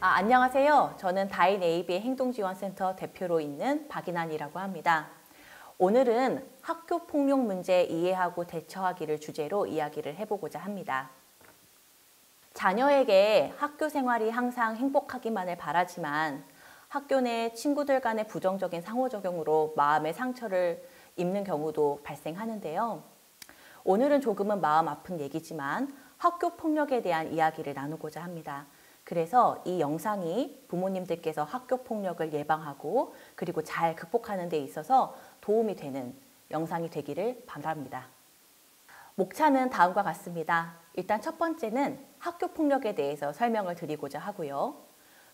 안녕하세요. 저는 다인 AB의 행동지원센터 대표로 있는 박인환이라고 합니다. 오늘은 학교 폭력 문제 이해하고 대처하기를 주제로 이야기를 해보고자 합니다. 자녀에게 학교 생활이 항상 행복하기만을 바라지만 학교 내 친구들 간의 부정적인 상호작용으로 마음의 상처를 입는 경우도 발생하는데요. 오늘은 조금은 마음 아픈 얘기지만 학교 폭력에 대한 이야기를 나누고자 합니다. 그래서 이 영상이 부모님들께서 학교 폭력을 예방하고 그리고 잘 극복하는 데 있어서 도움이 되는 영상이 되기를 바랍니다. 목차는 다음과 같습니다. 일단 첫 번째는 학교 폭력에 대해서 설명을 드리고자 하고요.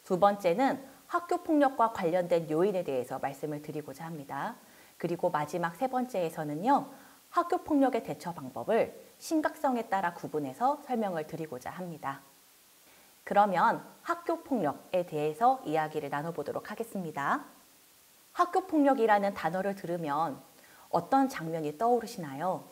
두 번째는 학교 폭력과 관련된 요인에 대해서 말씀을 드리고자 합니다. 그리고 마지막 세 번째에서는요, 학교 폭력의 대처 방법을 심각성에 따라 구분해서 설명을 드리고자 합니다. 그러면 학교 폭력에 대해서 이야기를 나눠보도록 하겠습니다. 학교 폭력이라는 단어를 들으면 어떤 장면이 떠오르시나요?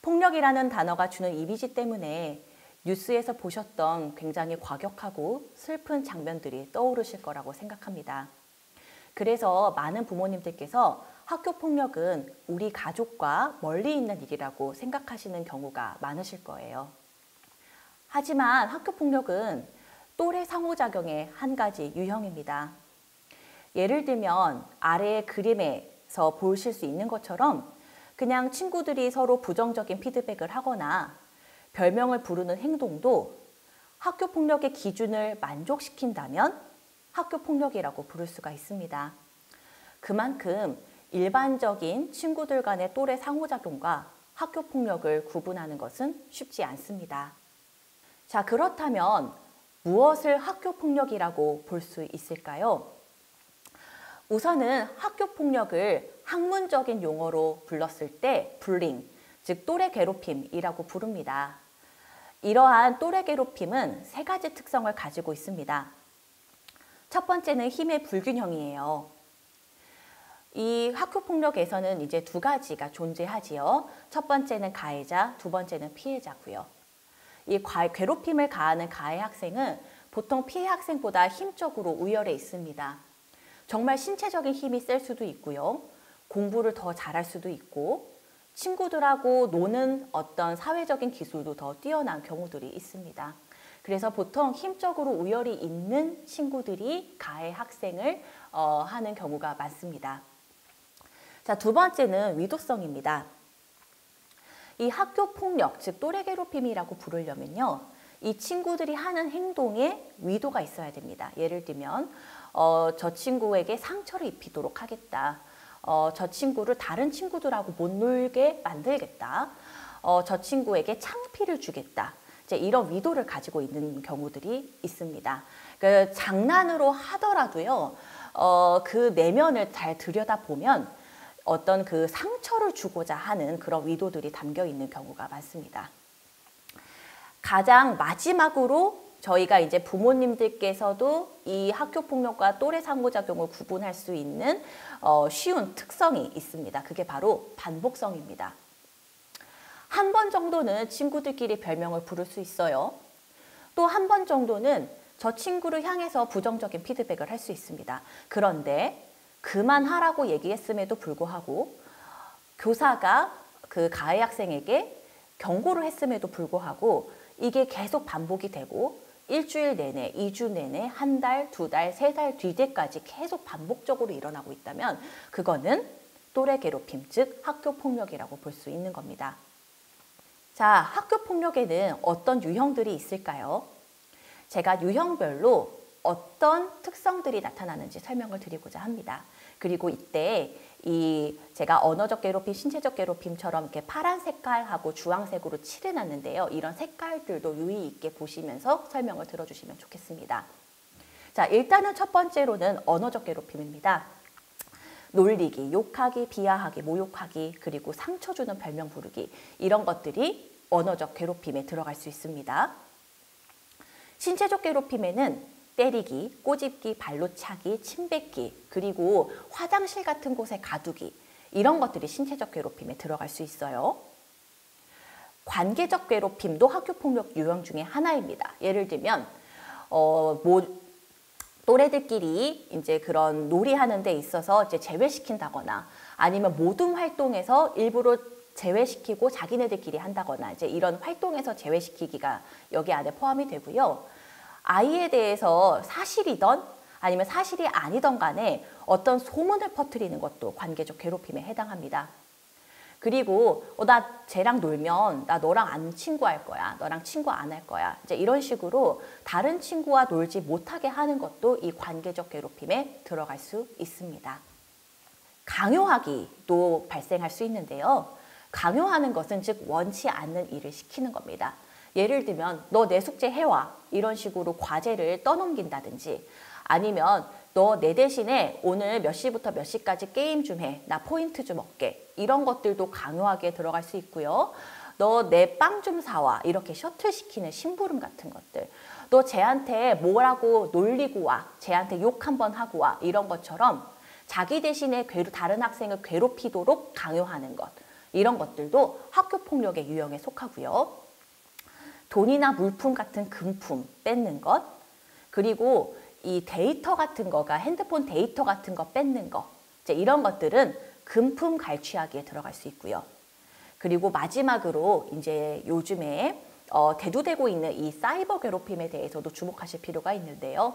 폭력이라는 단어가 주는 이미지 때문에 뉴스에서 보셨던 굉장히 과격하고 슬픈 장면들이 떠오르실 거라고 생각합니다. 그래서 많은 부모님들께서 학교 폭력은 우리 가족과 멀리 있는 일이라고 생각하시는 경우가 많으실 거예요. 하지만 학교 폭력은 또래 상호작용의 한 가지 유형입니다. 예를 들면 아래의 그림에서 보실 수 있는 것처럼 그냥 친구들이 서로 부정적인 피드백을 하거나 별명을 부르는 행동도 학교 폭력의 기준을 만족시킨다면 학교 폭력이라고 부를 수가 있습니다. 그만큼 일반적인 친구들 간의 또래 상호작용과 학교 폭력을 구분하는 것은 쉽지 않습니다. 자, 그렇다면 무엇을 학교 폭력이라고 볼 수 있을까요? 우선은 학교 폭력을 학문적인 용어로 불렀을 때 불링, 즉 또래 괴롭힘이라고 부릅니다. 이러한 또래 괴롭힘은 세 가지 특성을 가지고 있습니다. 첫 번째는 힘의 불균형이에요. 이 학교 폭력에서는 이제 두 가지가 존재하지요. 첫 번째는 가해자, 두 번째는 피해자고요. 이 괴롭힘을 가하는 가해 학생은 보통 피해 학생보다 힘적으로 우열해 있습니다. 정말 신체적인 힘이 셀 수도 있고요. 공부를 더 잘할 수도 있고 친구들하고 노는 어떤 사회적인 기술도 더 뛰어난 경우들이 있습니다. 그래서 보통 힘적으로 우열이 있는 친구들이 가해 학생을 하는 경우가 많습니다. 자, 두 번째는 위도성입니다. 이 학교 폭력, 즉 또래 괴롭힘이라고 부르려면요, 이 친구들이 하는 행동에 위도가 있어야 됩니다. 예를 들면 저 친구에게 상처를 입히도록 하겠다. 저 친구를 다른 친구들하고 못 놀게 만들겠다. 저 친구에게 창피를 주겠다. 이제 이런 위도를 가지고 있는 경우들이 있습니다. 그 장난으로 하더라도요, 그 내면을 잘 들여다보면 어떤 그 상처를 주고자 하는 그런 위도들이 담겨 있는 경우가 많습니다. 가장 마지막으로 저희가 이제 부모님들께서도 이 학교 폭력과 또래 상호작용을 구분할 수 있는 쉬운 특성이 있습니다. 그게 바로 반복성입니다. 한 번 정도는 친구들끼리 별명을 부를 수 있어요. 또 한 번 정도는 저 친구를 향해서 부정적인 피드백을 할 수 있습니다. 그런데 그만하라고 얘기했음에도 불구하고 교사가 그 가해 학생에게 경고를 했음에도 불구하고 이게 계속 반복이 되고 일주일 내내, 2주 내내, 한 달, 두 달, 세 달 뒤때까지 계속 반복적으로 일어나고 있다면 그거는 또래 괴롭힘, 즉 학교 폭력이라고 볼 수 있는 겁니다. 자, 학교 폭력에는 어떤 유형들이 있을까요? 제가 유형별로 어떤 특성들이 나타나는지 설명을 드리고자 합니다. 그리고 이때 제가 언어적 괴롭힘, 신체적 괴롭힘처럼 이렇게 파란 색깔하고 주황색으로 칠해놨는데요. 이런 색깔들도 유의 있게 보시면서 설명을 들어주시면 좋겠습니다. 자, 일단은 첫 번째로는 언어적 괴롭힘입니다. 놀리기, 욕하기, 비하하기, 모욕하기, 그리고 상처 주는 별명 부르기, 이런 것들이 언어적 괴롭힘에 들어갈 수 있습니다. 신체적 괴롭힘에는 때리기, 꼬집기, 발로 차기, 침 뱉기, 그리고 화장실 같은 곳에 가두기, 이런 것들이 신체적 괴롭힘에 들어갈 수 있어요. 관계적 괴롭힘도 학교폭력 유형 중에 하나입니다. 예를 들면 또래들끼리 이제 그런 놀이하는 데 있어서 이제 제외시킨다거나 아니면 모둠 활동에서 일부러 제외시키고 자기네들끼리 한다거나 이제 이런 활동에서 제외시키기가 여기 안에 포함이 되고요. 아이에 대해서 사실이던 아니면 사실이 아니던 간에 어떤 소문을 퍼뜨리는 것도 관계적 괴롭힘에 해당합니다. 그리고 나 쟤랑 놀면 나 너랑 안 친구할 거야. 너랑 친구 안 할 거야. 이제 이런 식으로 다른 친구와 놀지 못하게 하는 것도 이 관계적 괴롭힘에 들어갈 수 있습니다. 강요하기도 발생할 수 있는데요. 강요하는 것은 즉 원치 않는 일을 시키는 겁니다. 예를 들면 너 내 숙제 해와 이런 식으로 과제를 떠넘긴다든지 아니면 너 내 대신에 오늘 몇 시부터 몇 시까지 게임 좀 해. 나 포인트 좀 얻게. 이런 것들도 강요하기에 들어갈 수 있고요. 너 내 빵 좀 사와. 이렇게 셔틀시키는 심부름 같은 것들. 너 쟤한테 뭐라고 놀리고 와. 쟤한테 욕 한번 하고 와. 이런 것처럼 자기 대신에 다른 학생을 괴롭히도록 강요하는 것. 이런 것들도 학교폭력의 유형에 속하고요. 돈이나 물품 같은 금품 뺏는 것. 그리고 이 데이터 같은 거가 핸드폰 데이터 같은 거 뺏는 거 이제 이런 것들은 금품 갈취하기에 들어갈 수 있고요. 그리고 마지막으로 이제 요즘에 대두되고 있는 이 사이버 괴롭힘에 대해서도 주목하실 필요가 있는데요.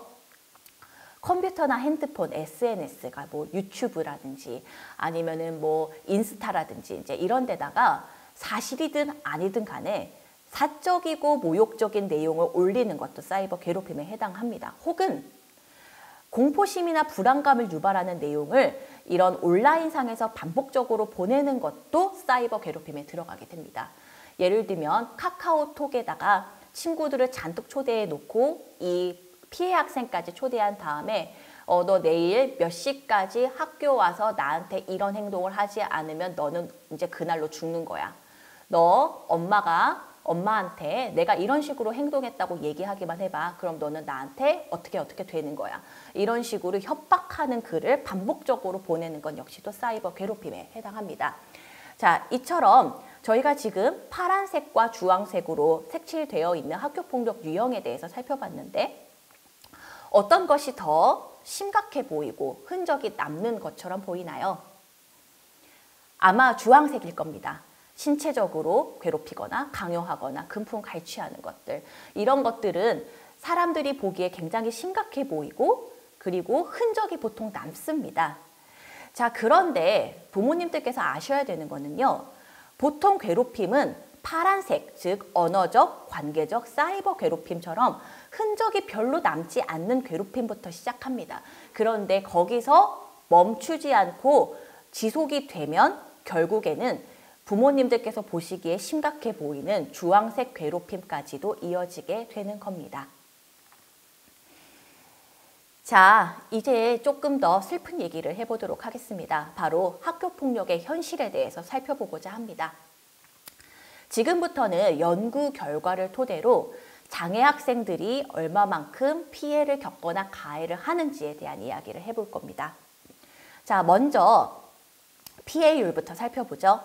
컴퓨터나 핸드폰, SNS가 뭐 유튜브라든지 아니면은 뭐 인스타라든지 이제 이런 데다가 사실이든 아니든 간에 사적이고 모욕적인 내용을 올리는 것도 사이버 괴롭힘에 해당합니다. 혹은 공포심이나 불안감을 유발하는 내용을 이런 온라인상에서 반복적으로 보내는 것도 사이버 괴롭힘에 들어가게 됩니다. 예를 들면 카카오톡에다가 친구들을 잔뜩 초대해 놓고 이 피해 학생까지 초대한 다음에 너 내일 몇 시까지 학교 와서 나한테 이런 행동을 하지 않으면 너는 이제 그날로 죽는 거야. 너 엄마한테 내가 이런 식으로 행동했다고 얘기하기만 해봐. 그럼 너는 나한테 어떻게 되는 거야. 이런 식으로 협박하는 글을 반복적으로 보내는 건 역시도 사이버 괴롭힘에 해당합니다. 자, 이처럼 저희가 지금 파란색과 주황색으로 색칠되어 있는 학교폭력 유형에 대해서 살펴봤는데 어떤 것이 더 심각해 보이고 흔적이 남는 것처럼 보이나요? 아마 주황색일 겁니다. 신체적으로 괴롭히거나 강요하거나 금품 갈취하는 것들. 이런 것들은 사람들이 보기에 굉장히 심각해 보이고 그리고 흔적이 보통 남습니다. 자, 그런데 부모님들께서 아셔야 되는 거는요. 보통 괴롭힘은 파란색, 즉 언어적, 관계적, 사이버 괴롭힘처럼 흔적이 별로 남지 않는 괴롭힘부터 시작합니다. 그런데 거기서 멈추지 않고 지속이 되면 결국에는 부모님들께서 보시기에 심각해 보이는 주황색 괴롭힘까지도 이어지게 되는 겁니다. 자, 이제 조금 더 슬픈 얘기를 해보도록 하겠습니다. 바로 학교폭력의 현실에 대해서 살펴보고자 합니다. 지금부터는 연구 결과를 토대로 장애 학생들이 얼마만큼 피해를 겪거나 가해를 하는지에 대한 이야기를 해볼 겁니다. 자, 먼저 피해율부터 살펴보죠.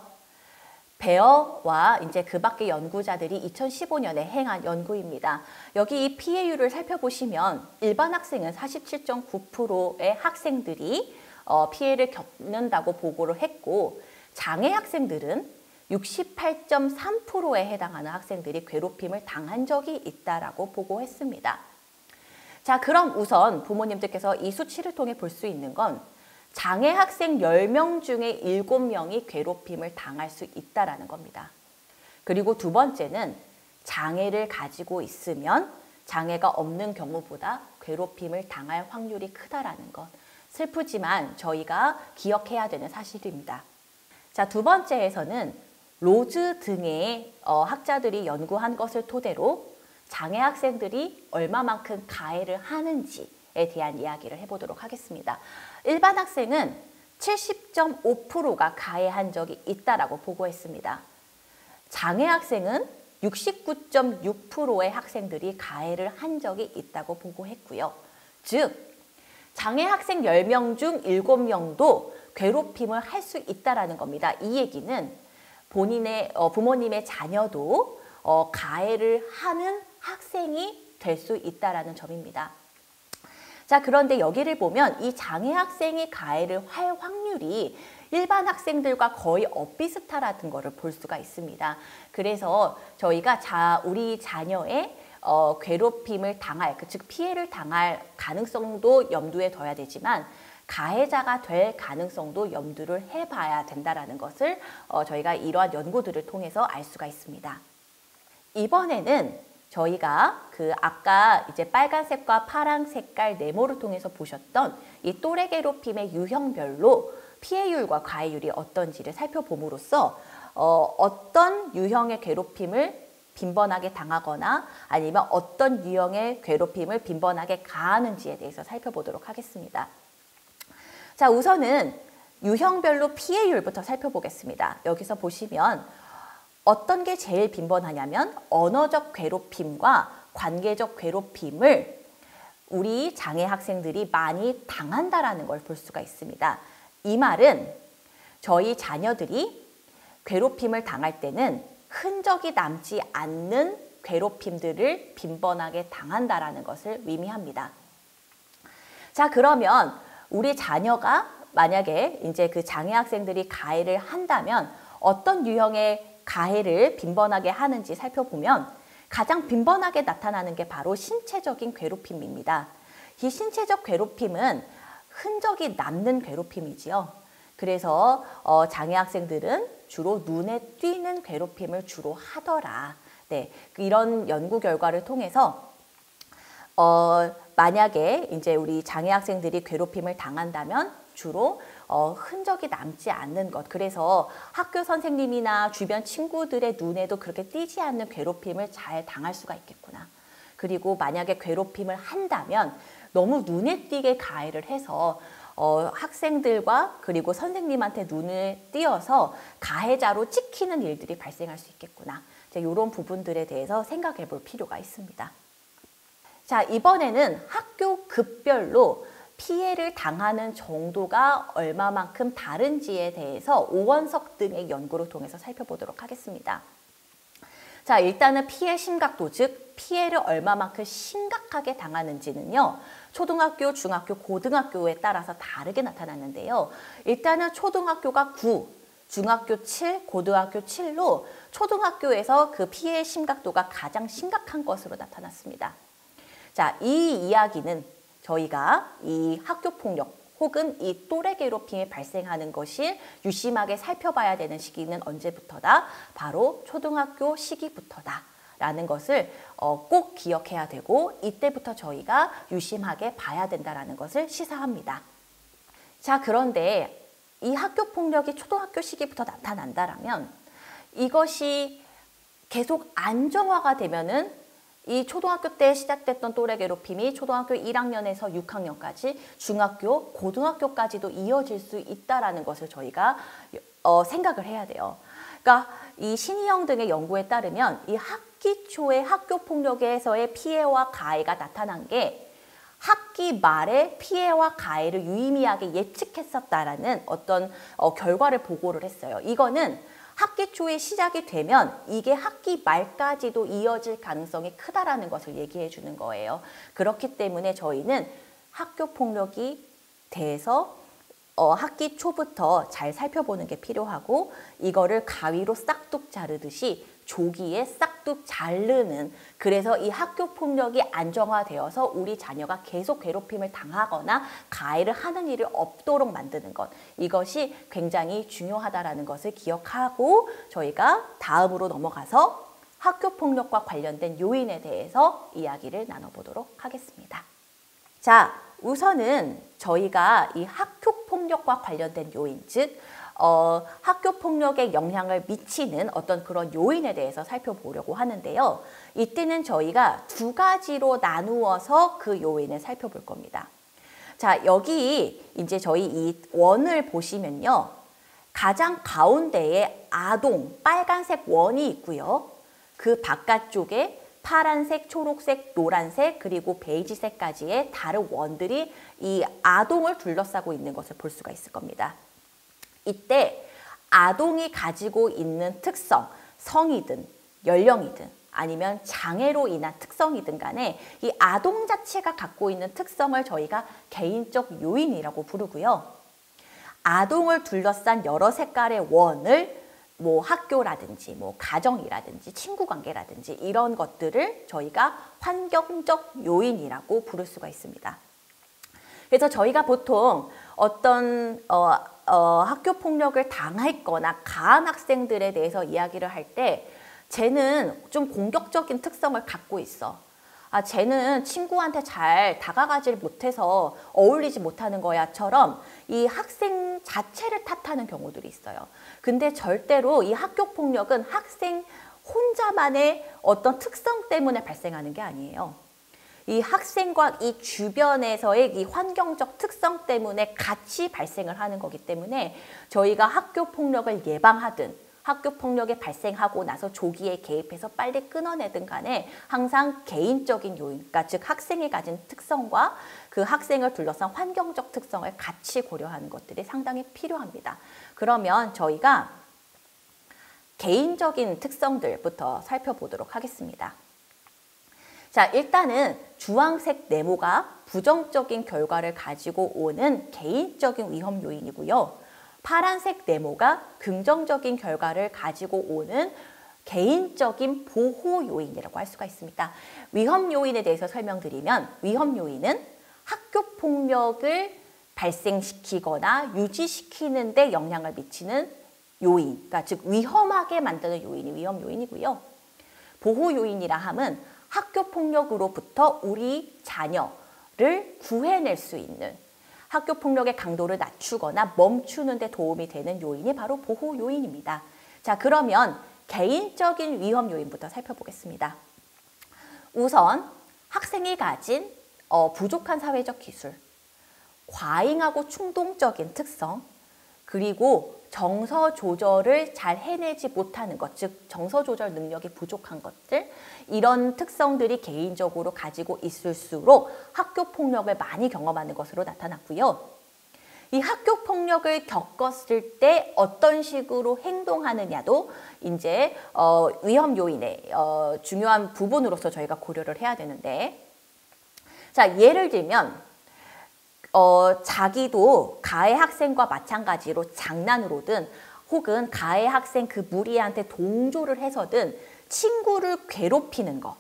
베어와 이제 그 밖의 연구자들이 2015년에 행한 연구입니다. 여기 이 피해율을 살펴보시면 일반 학생은 47.9%의 학생들이 피해를 겪는다고 보고를 했고 장애 학생들은 68.3%에 해당하는 학생들이 괴롭힘을 당한 적이 있다라고 보고했습니다. 자, 그럼 우선 부모님들께서 이 수치를 통해 볼 수 있는 건 장애 학생 10명 중에 7명이 괴롭힘을 당할 수 있다는 겁니다. 그리고 두 번째는 장애를 가지고 있으면 장애가 없는 경우보다 괴롭힘을 당할 확률이 크다라는 것. 슬프지만 저희가 기억해야 되는 사실입니다. 자, 두 번째에서는 로즈 등의 학자들이 연구한 것을 토대로 장애 학생들이 얼마만큼 가해를 하는지에 대한 이야기를 해보도록 하겠습니다. 일반 학생은 70.5%가 가해한 적이 있다라고 보고했습니다. 장애 학생은 69.6%의 학생들이 가해를 한 적이 있다고 보고했고요. 즉, 장애 학생 10명 중 7명도 괴롭힘을 할 수 있다는 겁니다. 이 얘기는 부모님의 자녀도 가해를 하는 학생이 될 수 있다라는 점입니다. 자, 그런데 여기를 보면 이 장애 학생이 가해를 할 확률이 일반 학생들과 거의 엇비슷하다는 것을 볼 수가 있습니다. 그래서 저희가 우리 자녀의 괴롭힘을 당할, 즉 피해를 당할 가능성도 염두에 둬야 되지만 가해자가 될 가능성도 염두를 해봐야 된다는 것을 저희가 이러한 연구들을 통해서 알 수가 있습니다. 이번에는 저희가 아까 이제 빨간색과 파란 색깔 네모를 통해서 보셨던 이 또래 괴롭힘의 유형별로 피해율과 가해율이 어떤지를 살펴봄으로써 어떤 유형의 괴롭힘을 빈번하게 당하거나 아니면 어떤 유형의 괴롭힘을 빈번하게 가하는지에 대해서 살펴보도록 하겠습니다. 자, 우선은 유형별로 피해율부터 살펴보겠습니다. 여기서 보시면 어떤 게 제일 빈번하냐면 언어적 괴롭힘과 관계적 괴롭힘을 우리 장애 학생들이 많이 당한다라는 걸 볼 수가 있습니다. 이 말은 저희 자녀들이 괴롭힘을 당할 때는 흔적이 남지 않는 괴롭힘들을 빈번하게 당한다라는 것을 의미합니다. 자, 그러면 우리 자녀가 만약에 이제 그 장애 학생들이 가해를 한다면 어떤 유형의 가해를 빈번하게 하는지 살펴보면 가장 빈번하게 나타나는 게 바로 신체적인 괴롭힘입니다. 이 신체적 괴롭힘은 흔적이 남는 괴롭힘이지요. 그래서 장애 학생들은 주로 눈에 띄는 괴롭힘을 주로 하더라. 네, 이런 연구 결과를 통해서 만약에 이제 우리 장애 학생들이 괴롭힘을 당한다면 주로 흔적이 남지 않는 것. 그래서 학교 선생님이나 주변 친구들의 눈에도 그렇게 띄지 않는 괴롭힘을 잘 당할 수가 있겠구나. 그리고 만약에 괴롭힘을 한다면 너무 눈에 띄게 가해를 해서 학생들과 그리고 선생님한테 눈을 띄어서 가해자로 찍히는 일들이 발생할 수 있겠구나. 이런 부분들에 대해서 생각해 볼 필요가 있습니다. 자, 이번에는 학교 급별로 피해를 당하는 정도가 얼마만큼 다른지에 대해서 오원석 등의 연구를 통해서 살펴보도록 하겠습니다. 자, 일단은 피해 심각도, 즉 피해를 얼마만큼 심각하게 당하는지는요. 초등학교, 중학교, 고등학교에 따라서 다르게 나타나는데요. 일단은 초등학교가 9, 중학교 7, 고등학교 7로 초등학교에서 그 피해 심각도가 가장 심각한 것으로 나타났습니다. 자, 이 이야기는 저희가 이 학교폭력 혹은 이 또래 괴롭힘이 발생하는 것이 유심하게 살펴봐야 되는 시기는 언제부터다? 바로 초등학교 시기부터다 라는 것을 꼭 기억해야 되고 이때부터 저희가 유심하게 봐야 된다는 것을 시사합니다. 자, 그런데 이 학교폭력이 초등학교 시기부터 나타난다라면 이것이 계속 안정화가 되면은 이 초등학교 때 시작됐던 또래 괴롭힘이 초등학교 1학년에서 6학년까지 중학교, 고등학교까지도 이어질 수 있다는 것을 저희가 생각을 해야 돼요. 그러니까 이 신희영 등의 연구에 따르면 이 학기 초에 학교폭력에서의 피해와 가해가 나타난 게 학기 말에 피해와 가해를 유의미하게 예측했었다라는 어떤 결과를 보고를 했어요. 이거는 학기 초에 시작이 되면 이게 학기 말까지도 이어질 가능성이 크다라는 것을 얘기해 주는 거예요. 그렇기 때문에 저희는 학교 폭력이 돼서 학기 초부터 잘 살펴보는 게 필요하고 이거를 가위로 싹둑 자르듯이 조기에 싹둑 자르는, 그래서 이 학교 폭력이 안정화되어서 우리 자녀가 계속 괴롭힘을 당하거나 가해를 하는 일이 없도록 만드는 것, 이것이 굉장히 중요하다는 것을 기억하고 저희가 다음으로 넘어가서 학교 폭력과 관련된 요인에 대해서 이야기를 나눠보도록 하겠습니다. 자, 우선은 저희가 이 학교 폭력과 관련된 요인, 즉 학교 폭력에 영향을 미치는 어떤 그런 요인에 대해서 살펴보려고 하는데요. 이때는 저희가 두 가지로 나누어서 그 요인을 살펴볼 겁니다. 자, 여기 이제 저희 이 원을 보시면요. 가장 가운데에 아동, 빨간색 원이 있고요. 그 바깥쪽에 파란색, 초록색, 노란색, 그리고 베이지색까지의 다른 원들이 이 아동을 둘러싸고 있는 것을 볼 수가 있을 겁니다. 이때 아동이 가지고 있는 특성, 성이든 연령이든 아니면 장애로 인한 특성이든 간에 이 아동 자체가 갖고 있는 특성을 저희가 개인적 요인이라고 부르고요. 아동을 둘러싼 여러 색깔의 원을 뭐 학교라든지 뭐 가정이라든지 친구 관계라든지 이런 것들을 저희가 환경적 요인이라고 부를 수가 있습니다. 그래서 저희가 보통 어떤 학교 폭력을 당했거나 가한 학생들에 대해서 이야기를 할 때 쟤는 좀 공격적인 특성을 갖고 있어. 아, 쟤는 친구한테 잘 다가가질 못해서 어울리지 못하는 거야처럼 이 학생 자체를 탓하는 경우들이 있어요. 근데 절대로 이 학교 폭력은 학생 혼자만의 어떤 특성 때문에 발생하는 게 아니에요. 이 학생과 이 주변에서의 이 환경적 특성 때문에 같이 발생을 하는 거기 때문에 저희가 학교 폭력을 예방하든 학교 폭력이 발생하고 나서 조기에 개입해서 빨리 끊어내든 간에 항상 개인적인 요인, 그러니까 즉 학생이 가진 특성과 그 학생을 둘러싼 환경적 특성을 같이 고려하는 것들이 상당히 필요합니다. 그러면 저희가 개인적인 특성들부터 살펴보도록 하겠습니다. 자, 일단은 주황색 네모가 부정적인 결과를 가지고 오는 개인적인 위험 요인이고요. 파란색 네모가 긍정적인 결과를 가지고 오는 개인적인 보호 요인이라고 할 수가 있습니다. 위험 요인에 대해서 설명드리면 위험 요인은 학교 폭력을 발생시키거나 유지시키는 데 영향을 미치는 요인, 그러니까 즉 위험하게 만드는 요인이 위험 요인이고요. 보호 요인이라 함은 학교 폭력으로부터 우리 자녀를 구해낼 수 있는 학교 폭력의 강도를 낮추거나 멈추는 데 도움이 되는 요인이 바로 보호 요인입니다. 자, 그러면 개인적인 위험 요인부터 살펴보겠습니다. 우선 학생이 가진 부족한 사회적 기술, 과잉하고 충동적인 특성, 그리고 정서 조절을 잘 해내지 못하는 것, 즉 정서 조절 능력이 부족한 것들, 이런 특성들이 개인적으로 가지고 있을수록 학교 폭력을 많이 경험하는 것으로 나타났고요. 이 학교 폭력을 겪었을 때 어떤 식으로 행동하느냐도 이제 위험 요인의 중요한 부분으로서 저희가 고려를 해야 되는데, 자, 예를 들면 자기도 가해 학생과 마찬가지로 장난으로든 혹은 가해 학생 그 무리한테 동조를 해서든 친구를 괴롭히는 거,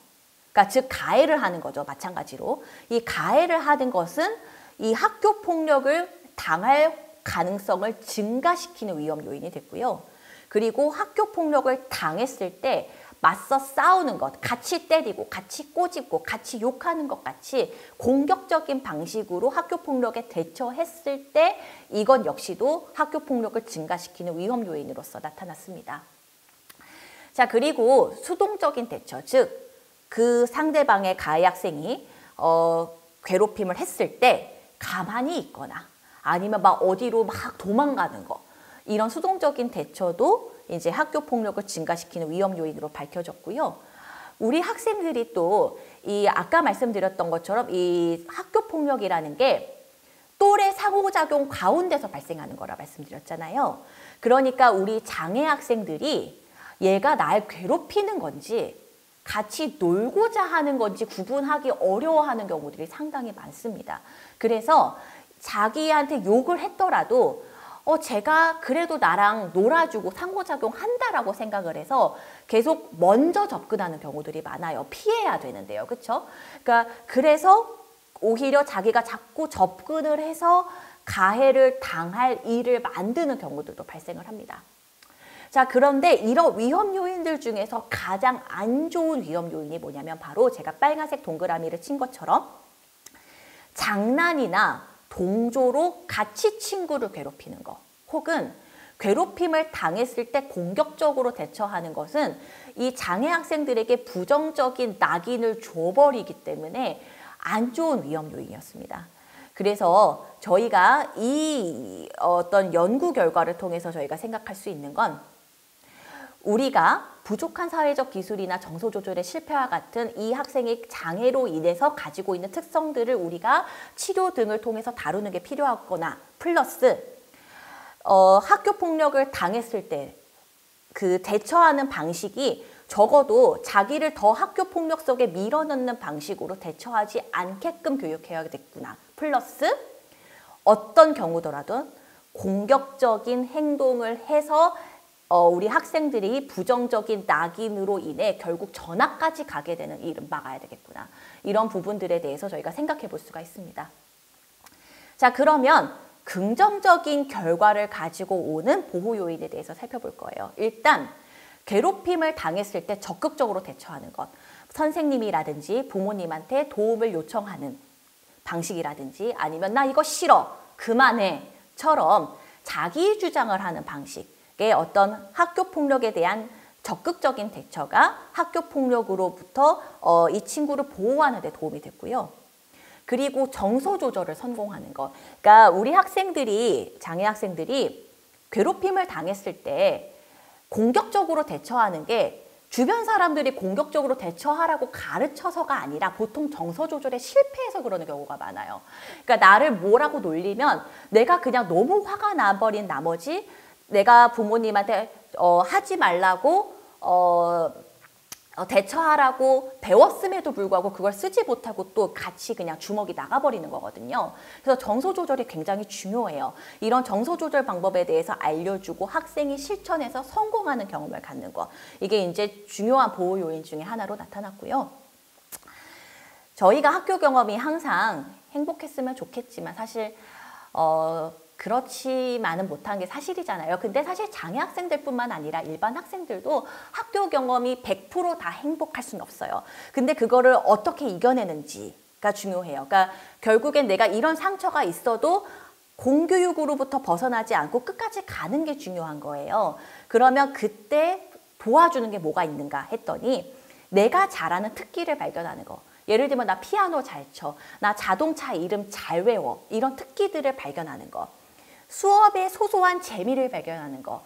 그러니까 즉 가해를 하는 거죠. 마찬가지로 이 가해를 하는 것은 이 학교 폭력을 당할 가능성을 증가시키는 위험 요인이 됐고요. 그리고 학교 폭력을 당했을 때 맞서 싸우는 것, 같이 때리고 같이 꼬집고 같이 욕하는 것 같이 공격적인 방식으로 학교 폭력에 대처했을 때 이건 역시도 학교 폭력을 증가시키는 위험 요인으로서 나타났습니다. 자, 그리고 수동적인 대처, 즉 그 상대방의 가해 학생이 괴롭힘을 했을 때 가만히 있거나 아니면 막 어디로 막 도망가는 거, 이런 수동적인 대처도 이제 학교 폭력을 증가시키는 위험 요인으로 밝혀졌고요. 우리 학생들이 또 이 아까 말씀드렸던 것처럼 이 학교 폭력이라는 게 또래 상호작용 가운데서 발생하는 거라 말씀드렸잖아요. 그러니까 우리 장애 학생들이 얘가 날 괴롭히는 건지 같이 놀고자 하는 건지 구분하기 어려워하는 경우들이 상당히 많습니다. 그래서 자기한테 욕을 했더라도 제가 그래도 나랑 놀아주고 상호작용 한다라고 생각을 해서 계속 먼저 접근하는 경우들이 많아요. 피해야 되는데요. 그렇죠? 그러니까 그래서 오히려 자기가 자꾸 접근을 해서 가해를 당할 일을 만드는 경우들도 발생을 합니다. 자, 그런데 이런 위험 요인들 중에서 가장 안 좋은 위험 요인이 뭐냐면 바로 제가 빨간색 동그라미를 친 것처럼 장난이나 동조로 같이 친구를 괴롭히는 거, 혹은 괴롭힘을 당했을 때 공격적으로 대처하는 것은 이 장애 학생들에게 부정적인 낙인을 줘버리기 때문에 안 좋은 위험 요인이었습니다. 그래서 저희가 이 어떤 연구 결과를 통해서 저희가 생각할 수 있는 건 우리가 부족한 사회적 기술이나 정서 조절의 실패와 같은 이 학생의 장애로 인해서 가지고 있는 특성들을 우리가 치료 등을 통해서 다루는 게 필요하거나 플러스 학교 폭력을 당했을 때 그 대처하는 방식이 적어도 자기를 더 학교 폭력 속에 밀어넣는 방식으로 대처하지 않게끔 교육해야겠구나. 플러스 어떤 경우더라도 공격적인 행동을 해서 우리 학생들이 부정적인 낙인으로 인해 결국 전학까지 가게 되는 일은 막아야 되겠구나. 이런 부분들에 대해서 저희가 생각해 볼 수가 있습니다. 자, 그러면 긍정적인 결과를 가지고 오는 보호 요인에 대해서 살펴볼 거예요. 일단 괴롭힘을 당했을 때 적극적으로 대처하는 것. 선생님이라든지 부모님한테 도움을 요청하는 방식이라든지 아니면 나 이거 싫어, 그만해 처럼 자기 주장을 하는 방식의 어떤 학교 폭력에 대한 적극적인 대처가 학교 폭력으로부터 이 친구를 보호하는 데 도움이 됐고요. 그리고 정서 조절을 성공하는 것. 그러니까 우리 학생들이, 장애 학생들이 괴롭힘을 당했을 때 공격적으로 대처하는 게 주변 사람들이 공격적으로 대처하라고 가르쳐서가 아니라 보통 정서 조절에 실패해서 그러는 경우가 많아요. 그러니까 나를 뭐라고 놀리면 내가 그냥 너무 화가 나버린 나머지 내가 부모님한테 하지 말라고 대처하라고 배웠음에도 불구하고 그걸 쓰지 못하고 또 같이 그냥 주먹이 나가버리는 거거든요. 그래서 정서 조절이 굉장히 중요해요. 이런 정서 조절 방법에 대해서 알려주고 학생이 실천해서 성공하는 경험을 갖는 거. 이게 이제 중요한 보호 요인 중에 하나로 나타났고요. 저희가 학교 경험이 항상 행복했으면 좋겠지만 사실 그렇지만은 못한 게 사실이잖아요. 근데 사실 장애 학생들뿐만 아니라 일반 학생들도 학교 경험이 100% 다 행복할 수는 없어요. 근데 그거를 어떻게 이겨내는지가 중요해요. 그러니까 결국엔 내가 이런 상처가 있어도 공교육으로부터 벗어나지 않고 끝까지 가는 게 중요한 거예요. 그러면 그때 도와주는 게 뭐가 있는가 했더니 내가 잘하는 특기를 발견하는 거. 예를 들면 나 피아노 잘 쳐, 나 자동차 이름 잘 외워, 이런 특기들을 발견하는 거. 수업의 소소한 재미를 발견하는 거.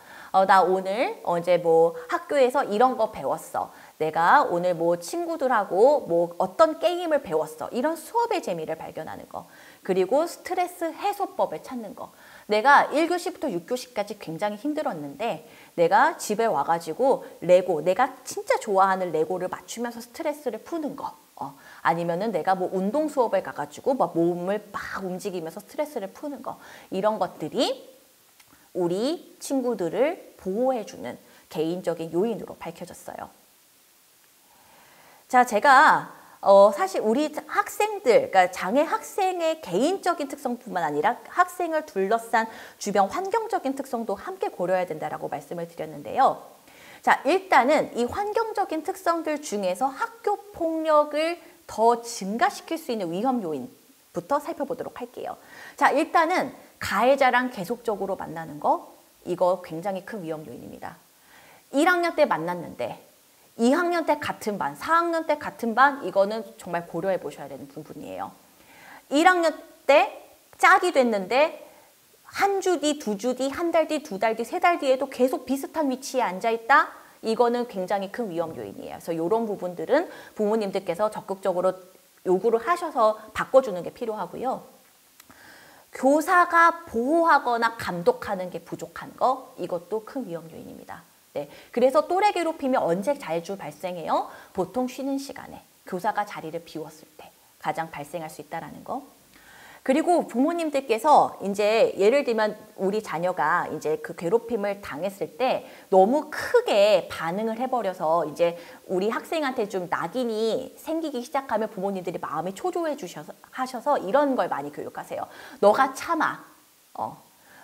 나 오늘 어제 뭐 학교에서 이런 거 배웠어. 내가 오늘 뭐 친구들하고 뭐 어떤 게임을 배웠어. 이런 수업의 재미를 발견하는 거. 그리고 스트레스 해소법을 찾는 거. 내가 1교시부터 6교시까지 굉장히 힘들었는데 내가 집에 와가지고 레고, 내가 진짜 좋아하는 레고를 맞추면서 스트레스를 푸는 거. 아니면은 내가 뭐 운동 수업에 가가지고 막 몸을 막 움직이면서 스트레스를 푸는 거. 이런 것들이 우리 친구들을 보호해주는 개인적인 요인으로 밝혀졌어요. 자, 제가 사실 우리 학생들, 그러니까 장애 학생의 개인적인 특성뿐만 아니라 학생을 둘러싼 주변 환경적인 특성도 함께 고려해야 된다라고 말씀을 드렸는데요. 자, 일단은 이 환경적인 특성들 중에서 학교 폭력을 더 증가시킬 수 있는 위험 요인부터 살펴보도록 할게요. 자, 일단은 가해자랑 계속적으로 만나는 거, 이거 굉장히 큰 위험 요인입니다. 1학년 때 만났는데 2학년 때 같은 반, 4학년 때 같은 반, 이거는 정말 고려해 보셔야 되는 부분이에요. 1학년 때 짝이 됐는데 한 주 뒤, 두 주 뒤, 한 달 뒤, 두 달 뒤, 세 달 뒤에도 계속 비슷한 위치에 앉아있다? 이거는 굉장히 큰 위험 요인이에요. 그래서 이런 부분들은 부모님들께서 적극적으로 요구를 하셔서 바꿔주는 게 필요하고요. 교사가 보호하거나 감독하는 게 부족한 거, 이것도 큰 위험 요인입니다. 네, 그래서 또래 괴롭힘이 언제 자주 발생해요? 보통 쉬는 시간에 교사가 자리를 비웠을 때 가장 발생할 수 있다는 거. 그리고 부모님들께서 이제 예를 들면 우리 자녀가 이제 그 괴롭힘을 당했을 때 너무 크게 반응을 해버려서 이제 우리 학생한테 좀 낙인이 생기기 시작하면 부모님들이 마음이 초조해 하셔서 이런 걸 많이 교육하세요. 너가 참아.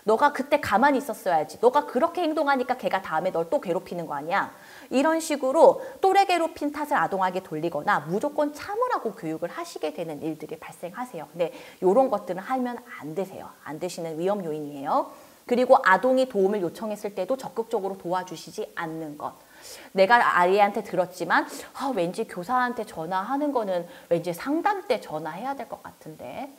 너가 그때 가만히 있었어야지. 너가 그렇게 행동하니까 걔가 다음에 널 또 괴롭히는 거 아니야. 이런 식으로 또래 괴롭힌 탓을 아동에게 돌리거나 무조건 참으라고 교육을 하시게 되는 일들이 발생하세요. 근데 이런 것들은 하면 안 되세요. 안 되시는 위험 요인이에요. 그리고 아동이 도움을 요청했을 때도 적극적으로 도와주시지 않는 것. 내가 아이한테 들었지만 왠지 교사한테 전화하는 거는 왠지 상담 때 전화해야 될 것 같은데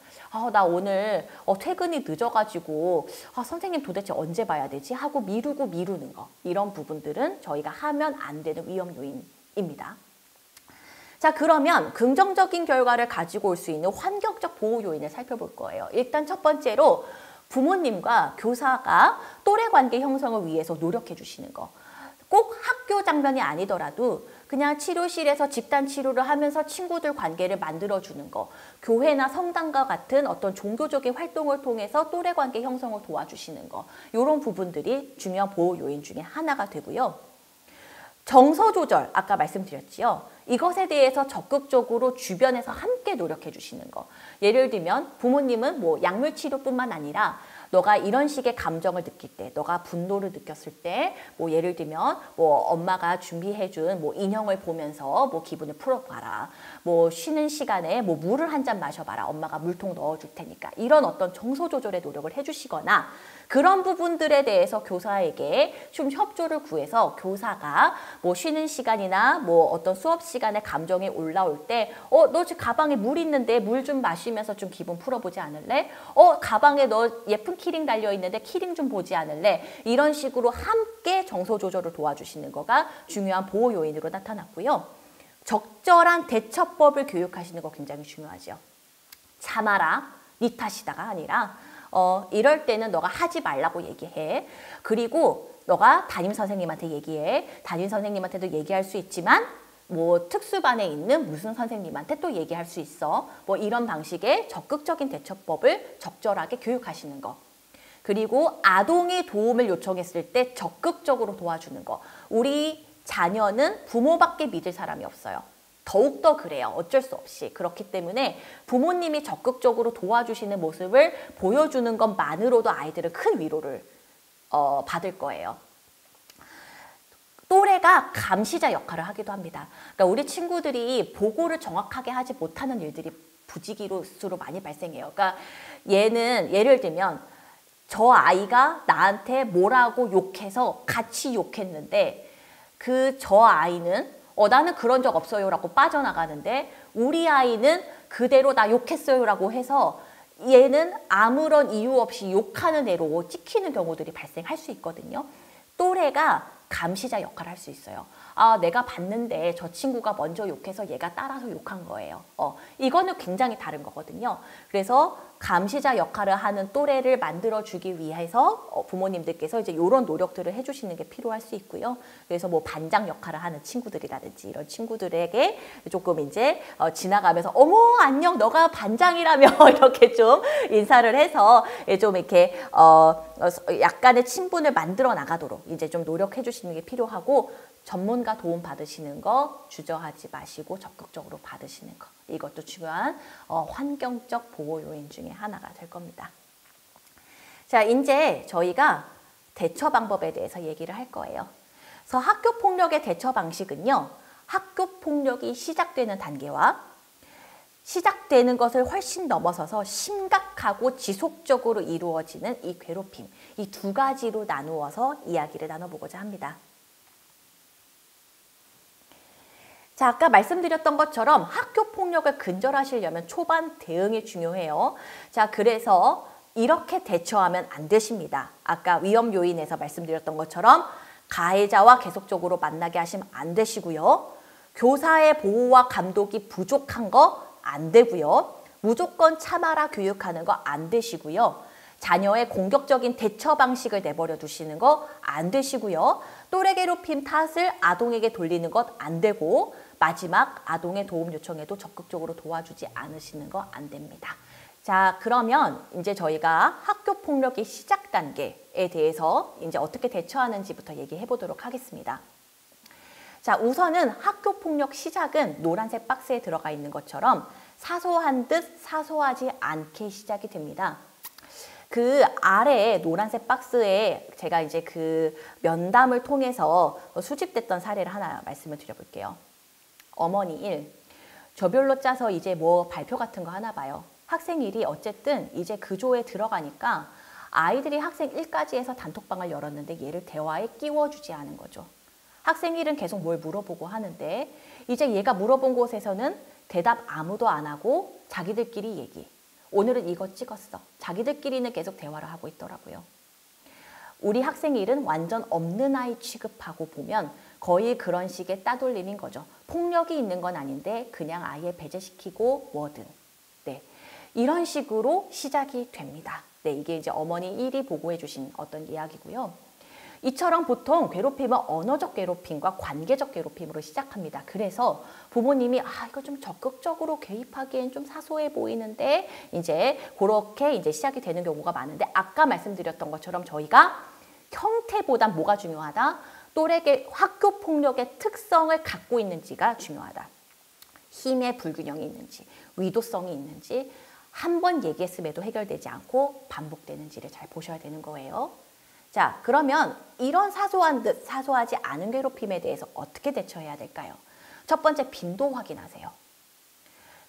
나 오늘 퇴근이 늦어가지고 선생님 도대체 언제 봐야 되지? 하고 미루는 거. 이런 부분들은 저희가 하면 안 되는 위험 요인입니다. 자, 그러면 긍정적인 결과를 가지고 올 수 있는 환경적 보호 요인을 살펴볼 거예요. 일단 첫 번째로 부모님과 교사가 또래 관계 형성을 위해서 노력해 주시는 거. 꼭 학교 장면이 아니더라도 그냥 치료실에서 집단 치료를 하면서 친구들 관계를 만들어주는 거, 교회나 성당과 같은 어떤 종교적인 활동을 통해서 또래 관계 형성을 도와주시는 거, 이런 부분들이 중요한 보호 요인 중에 하나가 되고요. 정서 조절, 아까 말씀드렸지요. 이것에 대해서 적극적으로 주변에서 함께 노력해 주시는 거. 예를 들면 부모님은 뭐 약물 치료뿐만 아니라 너가 이런 식의 감정을 느낄 때, 너가 분노를 느꼈을 때, 뭐 예를 들면 뭐 엄마가 준비해준 뭐 인형을 보면서 뭐 기분을 풀어봐라. 뭐 쉬는 시간에 뭐 물을 한 잔 마셔봐라. 엄마가 물통 넣어줄 테니까. 이런 어떤 정서 조절의 노력을 해주시거나 그런 부분들에 대해서 교사에게 좀 협조를 구해서 교사가 뭐 쉬는 시간이나 뭐 어떤 수업 시간에 감정이 올라올 때 너 지금 가방에 물 있는데 물 좀 마시면서 좀 기분 풀어보지 않을래? 가방에 너 예쁜 키링 달려있는데 키링 좀 보지 않을래? 이런 식으로 함께 정서 조절을 도와주시는 거가 중요한 보호 요인으로 나타났고요. 적절한 대처법을 교육하시는 거 굉장히 중요하죠. 참아라, 네 탓이다가 아니라 이럴 때는 너가 하지 말라고 얘기해. 그리고 너가 담임 선생님한테 얘기해. 담임 선생님한테도 얘기할 수 있지만 뭐 특수반에 있는 무슨 선생님한테 또 얘기할 수 있어. 뭐 이런 방식의 적극적인 대처법을 적절하게 교육하시는 거. 그리고 아동이 도움을 요청했을 때 적극적으로 도와주는 거. 우리 자녀는 부모밖에 믿을 사람이 없어요. 더욱더 그래요. 어쩔 수 없이. 그렇기 때문에 부모님이 적극적으로 도와주시는 모습을 보여주는 것만으로도 아이들은 큰 위로를 받을 거예요. 또래가 감시자 역할을 하기도 합니다. 그러니까 우리 친구들이 보고를 정확하게 하지 못하는 일들이 부지기수로 많이 발생해요. 그러니까 얘는 예를 들면 저 아이가 나한테 뭐라고 욕해서 같이 욕했는데 저 아이는 나는 그런 적 없어요 라고 빠져나가는데 우리 아이는 그대로 나 욕했어요 라고 해서 얘는 아무런 이유 없이 욕하는 애로 찍히는 경우들이 발생할 수 있거든요. 또래가 감시자 역할을 할 수 있어요. 내가 봤는데 저 친구가 먼저 욕해서 얘가 따라서 욕한 거예요. 이거는 굉장히 다른 거거든요. 그래서 감시자 역할을 하는 또래를 만들어주기 위해서 부모님들께서 이제 이런 노력들을 해주시는 게 필요할 수 있고요. 그래서 뭐 반장 역할을 하는 친구들이라든지 이런 친구들에게 조금 이제 지나가면서 어머 안녕 너가 반장이라며 이렇게 좀 인사를 해서 좀 이렇게 약간의 친분을 만들어 나가도록 이제 좀 노력해 주시는 게 필요하고 전문가 도움 받으시는 거 주저하지 마시고 적극적으로 받으시는 거. 이것도 중요한 환경적 보호 요인 중에 하나가 될 겁니다. 자, 이제 저희가 대처 방법에 대해서 얘기를 할 거예요. 그래서 학교 폭력의 대처 방식은요. 학교 폭력이 시작되는 단계와 시작되는 것을 훨씬 넘어서서 심각하고 지속적으로 이루어지는 이 괴롭힘, 이 두 가지로 나누어서 이야기를 나눠보고자 합니다. 자, 아까 말씀드렸던 것처럼 학교 폭력을 근절하시려면 초반 대응이 중요해요. 자, 그래서 이렇게 대처하면 안 되십니다. 아까 위험 요인에서 말씀드렸던 것처럼 가해자와 계속적으로 만나게 하시면 안 되시고요. 교사의 보호와 감독이 부족한 거 안 되고요. 무조건 참아라 교육하는 거 안 되시고요. 자녀의 공격적인 대처 방식을 내버려 두시는 거 안 되시고요. 또래 괴롭힘 탓을 아동에게 돌리는 것 안 되고 마지막 아동의 도움 요청에도 적극적으로 도와주지 않으시는 거 안 됩니다. 자, 그러면 이제 저희가 학교 폭력의 시작 단계에 대해서 이제 어떻게 대처하는지부터 얘기해 보도록 하겠습니다. 자, 우선은 학교 폭력 시작은 노란색 박스에 들어가 있는 것처럼 사소한 듯 사소하지 않게 시작이 됩니다. 그 아래에 노란색 박스에 제가 이제 그 면담을 통해서 수집됐던 사례를 하나 말씀을 드려볼게요. 어머니 1, 조별로 짜서 이제 뭐 발표 같은 거 하나 봐요. 학생 1이 어쨌든 이제 그 조에 들어가니까 아이들이 학생 1까지 해서 단톡방을 열었는데 얘를 대화에 끼워주지 않은 거죠. 학생 1은 계속 뭘 물어보고 하는데 이제 얘가 물어본 곳에서는 대답 아무도 안 하고 자기들끼리 얘기. 오늘은 이거 찍었어. 자기들끼리는 계속 대화를 하고 있더라고요. 우리 학생 1은 완전 없는 아이 취급하고 보면 거의 그런 식의 따돌림인 거죠. 폭력이 있는 건 아닌데 그냥 아예 배제시키고 뭐든. 네, 이런 식으로 시작이 됩니다. 네, 이게 이제 어머니 1이 보고해 주신 어떤 이야기고요. 이처럼 보통 괴롭힘은 언어적 괴롭힘과 관계적 괴롭힘으로 시작합니다. 그래서 부모님이 이거 좀 적극적으로 개입하기엔 좀 사소해 보이는데 이제 그렇게 이제 시작이 되는 경우가 많은데 아까 말씀드렸던 것처럼 저희가 형태보단 뭐가 중요하다? 또래의 학교 폭력의 특성을 갖고 있는지가 중요하다. 힘의 불균형이 있는지, 위도성이 있는지 한 번 얘기했음에도 해결되지 않고 반복되는지를 잘 보셔야 되는 거예요. 자, 그러면 이런 사소한 듯 사소하지 않은 괴롭힘에 대해서 어떻게 대처해야 될까요? 첫 번째, 빈도 확인하세요.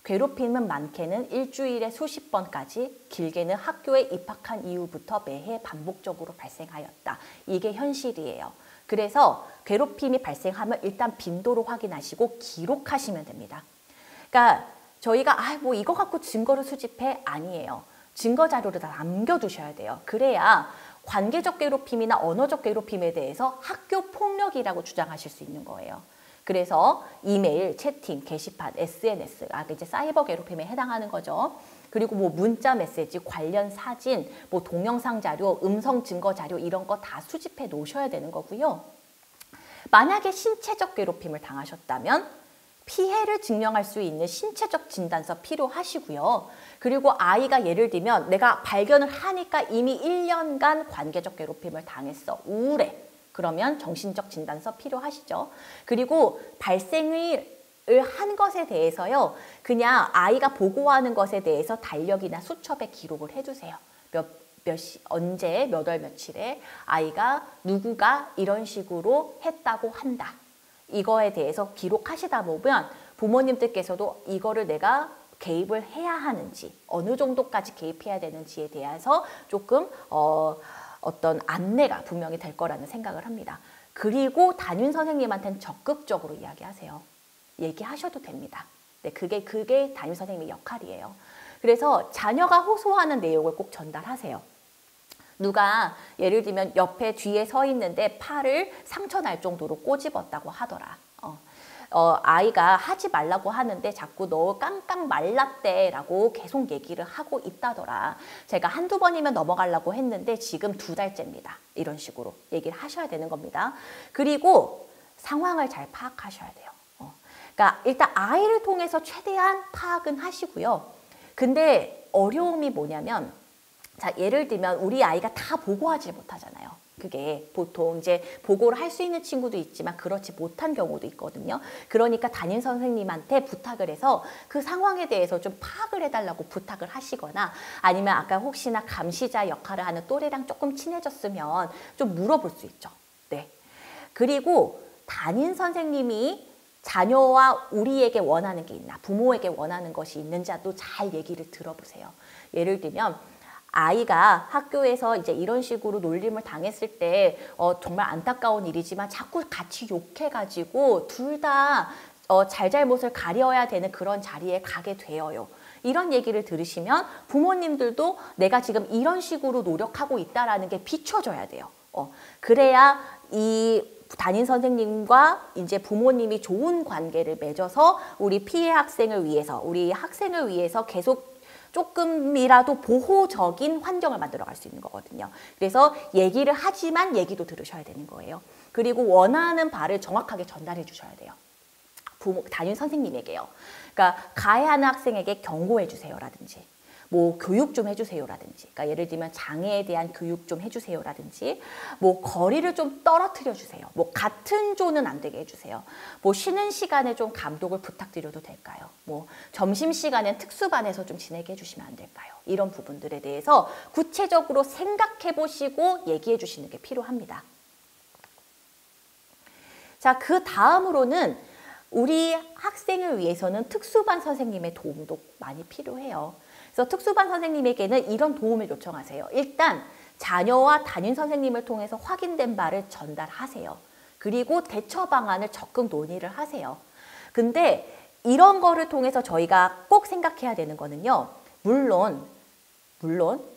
괴롭힘은 많게는 일주일에 수십 번까지, 길게는 학교에 입학한 이후부터 매해 반복적으로 발생하였다. 이게 현실이에요. 그래서 괴롭힘이 발생하면 일단 빈도로 확인하시고 기록하시면 됩니다. 그러니까 저희가 뭐 이거 갖고 증거를 수집해? 아니에요. 증거 자료를 다 남겨두셔야 돼요. 그래야 관계적 괴롭힘이나 언어적 괴롭힘에 대해서 학교 폭력이라고 주장하실 수 있는 거예요. 그래서 이메일, 채팅, 게시판, SNS, 이제 사이버 괴롭힘에 해당하는 거죠. 그리고 뭐 문자 메시지, 관련 사진, 뭐 동영상 자료, 음성 증거 자료 이런 거 다 수집해 놓으셔야 되는 거고요. 만약에 신체적 괴롭힘을 당하셨다면 피해를 증명할 수 있는 신체적 진단서 필요하시고요. 그리고 아이가 예를 들면 내가 발견을 하니까 이미 1년간 관계적 괴롭힘을 당했어. 우울해. 그러면 정신적 진단서 필요하시죠. 그리고 발생을 한 것에 대해서요. 그냥 아이가 보고하는 것에 대해서 달력이나 수첩에 기록을 해두세요. 언제, 몇 월 며칠에 아이가 누구가 이런 식으로 했다고 한다. 이거에 대해서 기록하시다 보면 부모님들께서도 이거를 내가 개입을 해야 하는지 어느 정도까지 개입해야 되는지에 대해서 조금 어떤 안내가 분명히 될 거라는 생각을 합니다. 그리고 담임 선생님한테는 적극적으로 이야기하세요. 얘기하셔도 됩니다. 네, 그게 담임 선생님의 역할이에요. 그래서 자녀가 호소하는 내용을 꼭 전달하세요. 누가 예를 들면 옆에 뒤에 서 있는데 팔을 상처 날 정도로 꼬집었다고 하더라. 아이가 하지 말라고 하는데 자꾸 너 깡깡 말랐대 라고 계속 얘기를 하고 있다더라. 제가 한두 번이면 넘어가려고 했는데 지금 2달째입니다. 이런 식으로 얘기를 하셔야 되는 겁니다. 그리고 상황을 잘 파악하셔야 돼요. 그러니까 일단 아이를 통해서 최대한 파악은 하시고요. 근데 어려움이 뭐냐면 자, 예를 들면 우리 아이가 다 보고하지 못하잖아요. 그게 보통 이제 보고를 할 수 있는 친구도 있지만 그렇지 못한 경우도 있거든요. 그러니까 담임 선생님한테 부탁을 해서 그 상황에 대해서 좀 파악을 해달라고 부탁을 하시거나 아니면 아까 혹시나 감시자 역할을 하는 또래랑 조금 친해졌으면 좀 물어볼 수 있죠. 네. 그리고 담임 선생님이 자녀와 우리에게 원하는 게 있나, 부모에게 원하는 것이 있는지도 잘 얘기를 들어보세요. 예를 들면 아이가 학교에서 이제 이런 식으로 놀림을 당했을 때 정말 안타까운 일이지만 자꾸 같이 욕해가지고 둘 다 잘잘못을 가려야 되는 그런 자리에 가게 되어요. 이런 얘기를 들으시면 부모님들도 내가 지금 이런 식으로 노력하고 있다라는 게 비춰져야 돼요. 그래야 이 담임 선생님과 이제 부모님이 좋은 관계를 맺어서 우리 피해 학생을 위해서, 우리 학생을 위해서 계속 조금이라도 보호적인 환경을 만들어갈 수 있는 거거든요. 그래서 얘기를 하지만 얘기도 들으셔야 되는 거예요. 그리고 원하는 바를 정확하게 전달해 주셔야 돼요. 담임 선생님에게요. 그러니까 가해하는 학생에게 경고해 주세요라든지 뭐 교육 좀 해주세요라든지 그러니까 예를 들면 장애에 대한 교육 좀 해주세요라든지 뭐 거리를 좀 떨어뜨려 주세요. 뭐 같은 조는 안 되게 해주세요. 뭐 쉬는 시간에 좀 감독을 부탁드려도 될까요? 뭐 점심시간엔 특수반에서 좀 지내게 해주시면 안 될까요? 이런 부분들에 대해서 구체적으로 생각해 보시고 얘기해 주시는 게 필요합니다. 자, 그 다음으로는 우리 학생을 위해서는 특수반 선생님의 도움도 많이 필요해요. 그래서 특수반 선생님에게는 이런 도움을 요청하세요. 일단 자녀와 담임 선생님을 통해서 확인된 바를 전달하세요. 그리고 대처 방안을 적극 논의를 하세요. 근데 이런 거를 통해서 저희가 꼭 생각해야 되는 거는요. 물론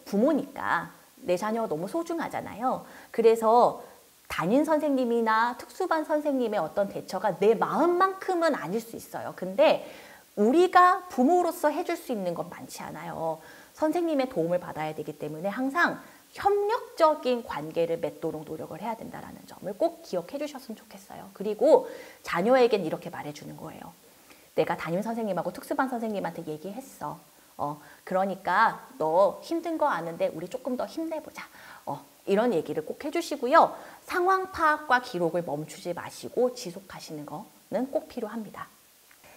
부모니까 내 자녀가 너무 소중하잖아요. 그래서 담임 선생님이나 특수반 선생님의 어떤 대처가 내 마음만큼은 아닐 수 있어요. 근데 우리가 부모로서 해줄 수 있는 건 많지 않아요. 선생님의 도움을 받아야 되기 때문에 항상 협력적인 관계를 맺도록 노력을 해야 된다는 점을 꼭 기억해 주셨으면 좋겠어요. 그리고 자녀에겐 이렇게 말해주는 거예요. 내가 담임 선생님하고 특수반 선생님한테 얘기했어. 그러니까 너 힘든 거 아는데 우리 조금 더 힘내보자. 이런 얘기를 꼭 해주시고요. 상황 파악과 기록을 멈추지 마시고 지속하시는 거는 꼭 필요합니다.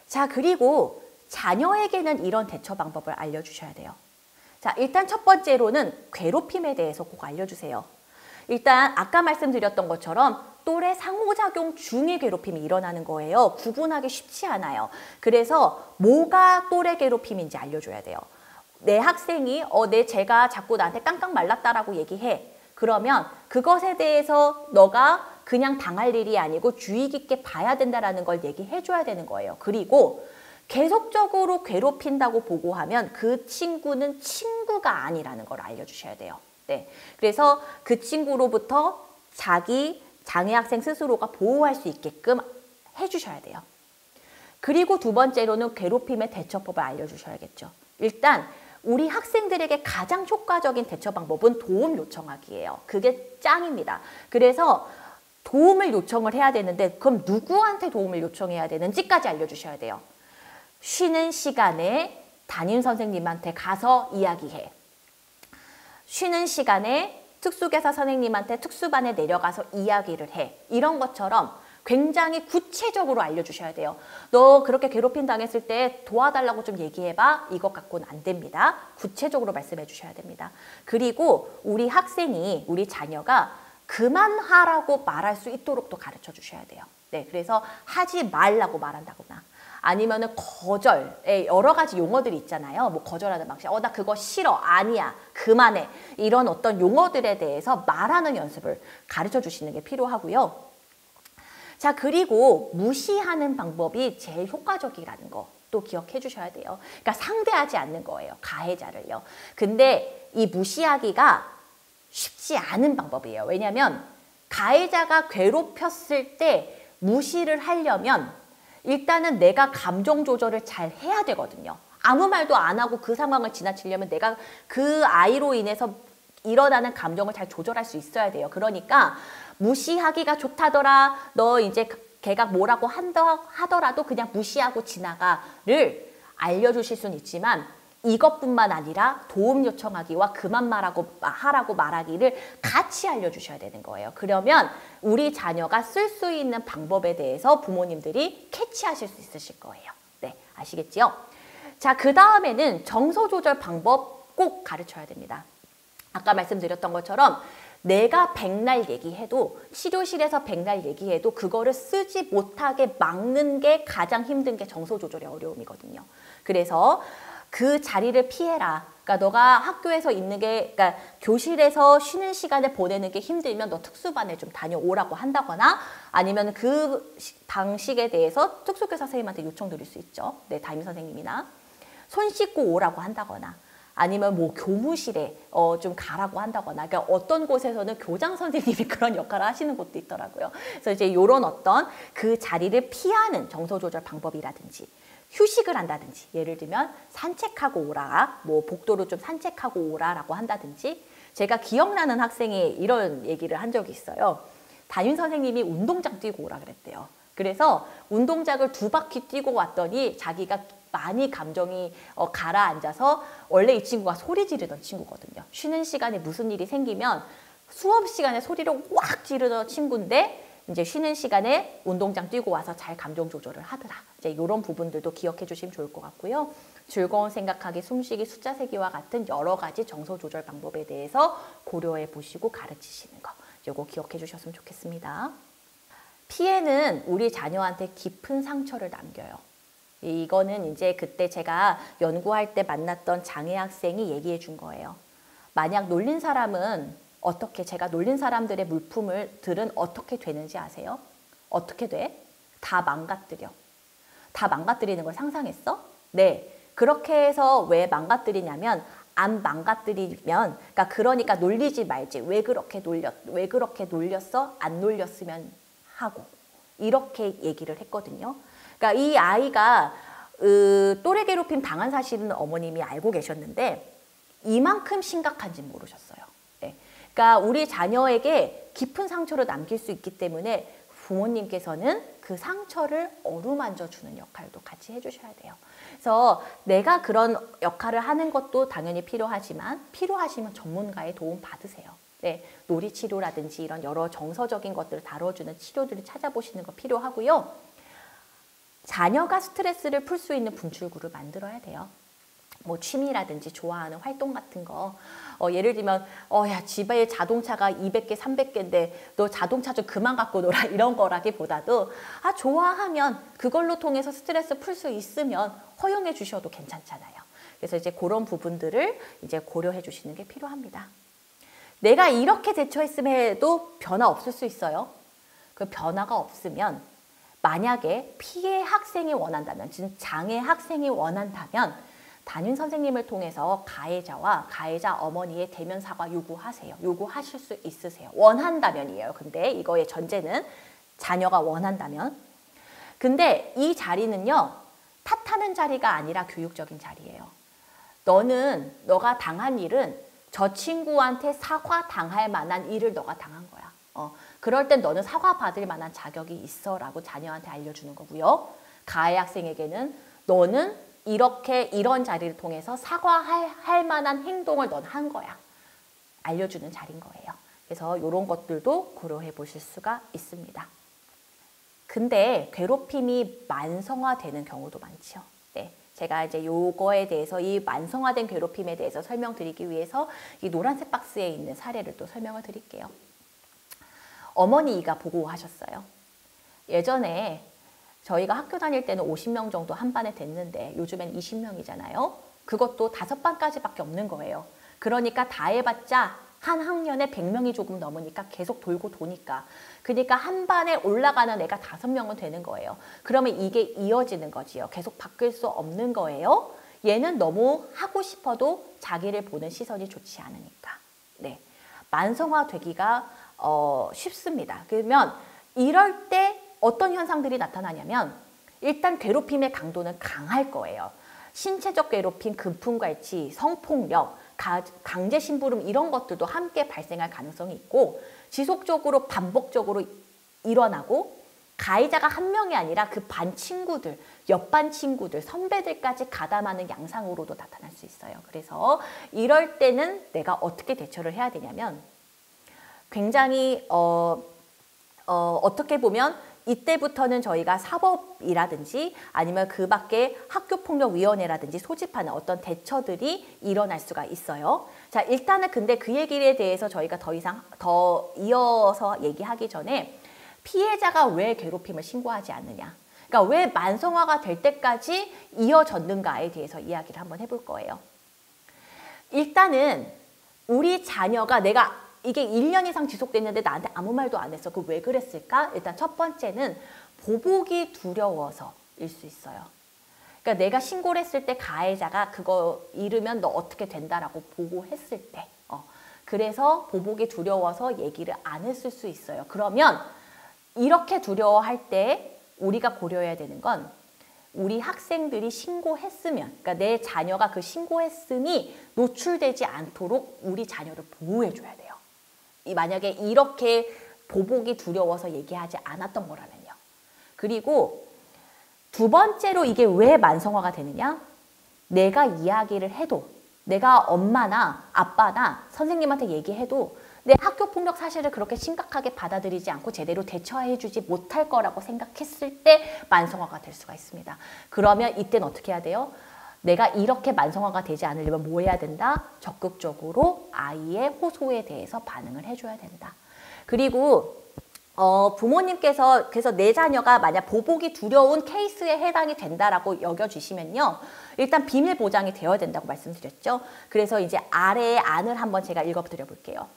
자, 그리고 자녀에게는 이런 대처 방법을 알려주셔야 돼요. 자, 일단 첫 번째로는 괴롭힘에 대해서 꼭 알려주세요. 일단 아까 말씀드렸던 것처럼 또래 상호작용 중에 괴롭힘이 일어나는 거예요. 구분하기 쉽지 않아요. 그래서 뭐가 또래 괴롭힘인지 알려줘야 돼요. 내 학생이 제가 자꾸 나한테 깡깡 말랐다라고 얘기해. 그러면 그것에 대해서 너가 그냥 당할 일이 아니고 주의 깊게 봐야 된다는 걸 얘기해줘야 되는 거예요. 그리고 계속적으로 괴롭힌다고 보고하면 그 친구는 친구가 아니라는 걸 알려주셔야 돼요. 네, 그래서 그 친구로부터 자기 장애 학생 스스로가 보호할 수 있게끔 해주셔야 돼요. 그리고 두 번째로는 괴롭힘의 대처법을 알려주셔야겠죠. 일단 우리 학생들에게 가장 효과적인 대처 방법은 도움 요청하기예요. 그게 짱입니다. 그래서 도움을 요청을 해야 되는데 그럼 누구한테 도움을 요청해야 되는지까지 알려주셔야 돼요. 쉬는 시간에 담임 선생님한테 가서 이야기해. 쉬는 시간에 특수교사 선생님한테 특수반에 내려가서 이야기를 해. 이런 것처럼 굉장히 구체적으로 알려주셔야 돼요. 너 그렇게 괴롭힘 당했을 때 도와달라고 좀 얘기해봐. 이것 갖고는 안 됩니다. 구체적으로 말씀해 주셔야 됩니다. 그리고 우리 학생이, 우리 자녀가 그만하라고 말할 수 있도록 또 가르쳐 주셔야 돼요. 네, 그래서 하지 말라고 말한다거나 아니면은 거절, 여러 가지 용어들이 있잖아요. 뭐 거절하는 방식, 나 그거 싫어, 아니야, 그만해. 이런 어떤 용어들에 대해서 말하는 연습을 가르쳐 주시는 게 필요하고요. 자, 그리고 무시하는 방법이 제일 효과적이라는 거 또 기억해 주셔야 돼요. 그러니까 상대하지 않는 거예요. 가해자를요. 근데 이 무시하기가 쉽지 않은 방법이에요. 왜냐하면 가해자가 괴롭혔을 때 무시를 하려면 일단은 내가 감정 조절을 잘 해야 되거든요. 아무 말도 안 하고 그 상황을 지나치려면 내가 그 아이로 인해서 일어나는 감정을 잘 조절할 수 있어야 돼요. 그러니까 무시하기가 좋다더라. 너 이제 걔가 뭐라고 하더라도 그냥 무시하고 지나가를 알려주실 수는 있지만 이것뿐만 아니라 도움 요청하기와 그만 하라고 말하기를 같이 알려주셔야 되는 거예요. 그러면 우리 자녀가 쓸 수 있는 방법에 대해서 부모님들이 캐치하실 수 있으실 거예요. 네, 아시겠지요? 자, 그 다음에는 정서 조절 방법 꼭 가르쳐야 됩니다. 아까 말씀드렸던 것처럼 내가 백날 얘기해도 치료실에서 백날 얘기해도 그거를 쓰지 못하게 막는 게 가장 힘든 게 정서 조절의 어려움이거든요. 그래서 그 자리를 피해라. 그러니까 너가 학교에서 있는 게, 그러니까 교실에서 쉬는 시간에 보내는 게 힘들면 너 특수반에 좀 다녀오라고 한다거나 아니면 그 방식에 대해서 특수교사 선생님한테 요청드릴 수 있죠. 네, 담임 선생님이나. 손 씻고 오라고 한다거나 아니면 뭐 교무실에 좀 가라고 한다거나, 그러니까 어떤 곳에서는 교장 선생님이 그런 역할을 하시는 곳도 있더라고요. 그래서 이제 이런 어떤 그 자리를 피하는 정서 조절 방법이라든지 휴식을 한다든지, 예를 들면 산책하고 오라, 뭐 복도로 좀 산책하고 오라라고 한다든지. 제가 기억나는 학생이 이런 얘기를 한 적이 있어요. 담임 선생님이 운동장 뛰고 오라 그랬대요. 그래서 운동장을 2바퀴 뛰고 왔더니 자기가 많이 감정이 가라앉아서, 원래 이 친구가 소리 지르던 친구거든요. 쉬는 시간에 무슨 일이 생기면 수업 시간에 소리를 확 지르던 친구인데 이제 쉬는 시간에 운동장 뛰고 와서 잘 감정 조절을 하더라. 이제 이런 부분들도 기억해 주시면 좋을 것 같고요. 즐거운 생각하기, 숨쉬기, 숫자 세기와 같은 여러 가지 정서 조절 방법에 대해서 고려해 보시고 가르치시는 거, 이거 기억해 주셨으면 좋겠습니다. 피해는 우리 자녀한테 깊은 상처를 남겨요. 이거는 이제 그때 제가 연구할 때 만났던 장애 학생이 얘기해 준 거예요. 만약 놀린 사람은 어떻게, 제가 놀린 사람들의 물품들은 어떻게 되는지 아세요? 어떻게 돼? 다 망가뜨려. 다 망가뜨리는 걸 상상했어? 네. 그렇게 해서 왜 망가뜨리냐면, 안 망가뜨리면, 그러니까 놀리지 말지. 왜 그렇게 놀렸어? 안 놀렸으면 하고. 이렇게 얘기를 했거든요. 그러니까 이 아이가 또래 괴롭힘 당한 사실은 어머님이 알고 계셨는데 이만큼 심각한지 모르셨어요. 네. 그러니까 우리 자녀에게 깊은 상처를 남길 수 있기 때문에 부모님께서는 그 상처를 어루만져 주는 역할도 같이 해주셔야 돼요. 그래서 내가 그런 역할을 하는 것도 당연히 필요하지만 필요하시면 전문가의 도움 받으세요. 네, 놀이치료라든지 이런 여러 정서적인 것들을 다뤄주는 치료들을 찾아보시는 거 필요하고요. 자녀가 스트레스를 풀 수 있는 분출구를 만들어야 돼요. 뭐 취미라든지 좋아하는 활동 같은 거 예를 들면 야 집에 자동차가 200개 300개인데 너 자동차 좀 그만 갖고 놀아 이런 거라기보다도 좋아하면 그걸로 통해서 스트레스 풀 수 있으면 허용해 주셔도 괜찮잖아요. 그래서 이제 그런 부분들을 이제 고려해 주시는 게 필요합니다. 내가 이렇게 대처했음에도 변화 없을 수 있어요. 그 변화가 없으면 만약에 피해 학생이 원한다면, 즉 장애 학생이 원한다면 담임 선생님을 통해서 가해자와 가해자 어머니의 대면 사과 요구하세요. 요구하실 수 있으세요. 원한다면이에요. 근데 이거의 전제는 자녀가 원한다면. 근데 이 자리는요, 탓하는 자리가 아니라 교육적인 자리예요. 너가 당한 일은 저 친구한테 사과 당할 만한 일을 너가 당한 거야. 그럴 땐 너는 사과 받을 만한 자격이 있어 라고 자녀한테 알려주는 거고요. 가해 학생에게는 너는 이런 자리를 통해서 사과할 만한 행동을 넌 한 거야. 알려주는 자리인 거예요. 그래서 이런 것들도 고려해 보실 수가 있습니다. 근데 괴롭힘이 만성화되는 경우도 많죠. 네, 제가 이제 요거에 대해서 이 만성화된 괴롭힘에 대해서 설명드리기 위해서 이 노란색 박스에 있는 사례를 또 설명을 드릴게요. 어머니가 보고하셨어요. 예전에 저희가 학교 다닐 때는 50명 정도 한 반에 됐는데 요즘엔 20명이잖아요. 그것도 5반까지밖에 없는 거예요. 그러니까 다 해봤자 한 학년에 100명이 조금 넘으니까 계속 돌고 도니까. 그러니까 한 반에 올라가는 애가 5명은 되는 거예요. 그러면 이게 이어지는 거지요. 계속 바뀔 수 없는 거예요. 얘는 너무 하고 싶어도 자기를 보는 시선이 좋지 않으니까. 네, 만성화되기가 쉽습니다. 그러면 이럴 때 어떤 현상들이 나타나냐면 일단 괴롭힘의 강도는 강할 거예요. 신체적 괴롭힘, 금품갈취, 성폭력, 강제 심부름 이런 것들도 함께 발생할 가능성이 있고 지속적으로 반복적으로 일어나고 가해자가 한 명이 아니라 그 반 친구들, 옆반 친구들, 선배들까지 가담하는 양상으로도 나타날 수 있어요. 그래서 이럴 때는 내가 어떻게 대처를 해야 되냐면 굉장히 어떻게 보면 이때부터는 저희가 사법이라든지 아니면 그 밖에 학교폭력위원회라든지 소집하는 어떤 대처들이 일어날 수가 있어요. 자, 일단은 근데 그 얘기에 대해서 저희가 더 이어서 얘기하기 전에 피해자가 왜 괴롭힘을 신고하지 않느냐. 그러니까 왜 만성화가 될 때까지 이어졌는가에 대해서 이야기를 한번 해볼 거예요. 일단은 우리 자녀가 이게 1년 이상 지속됐는데 나한테 아무 말도 안 했어. 그 왜 그랬을까? 일단 첫 번째는 보복이 두려워서일 수 있어요. 그러니까 내가 신고를 했을 때 가해자가 그거 잃으면 너 어떻게 된다라고 보고했을 때 그래서 보복이 두려워서 얘기를 안 했을 수 있어요. 그러면 이렇게 두려워할 때 우리가 고려해야 되는 건 우리 학생들이 신고했으면, 그러니까 내 자녀가 그 신고했음이 노출되지 않도록 우리 자녀를 보호해줘야 돼요. 만약에 이렇게 보복이 두려워서 얘기하지 않았던 거라면요. 그리고 두 번째로 이게 왜 만성화가 되느냐? 내가 이야기를 해도, 내가 엄마나 아빠나 선생님한테 얘기해도 내 학교폭력 사실을 그렇게 심각하게 받아들이지 않고 제대로 대처해주지 못할 거라고 생각했을 때 만성화가 될 수가 있습니다. 그러면 이때는 어떻게 해야 돼요? 내가 이렇게 만성화가 되지 않으려면 뭐 해야 된다? 적극적으로 아이의 호소에 대해서 반응을 해줘야 된다. 그리고 부모님께서 그래서 내 자녀가 만약 보복이 두려운 케이스에 해당이 된다라고 여겨주시면요. 일단 비밀 보장이 되어야 된다고 말씀드렸죠. 그래서 이제 아래의 안을 한번 제가 읽어드려 볼게요.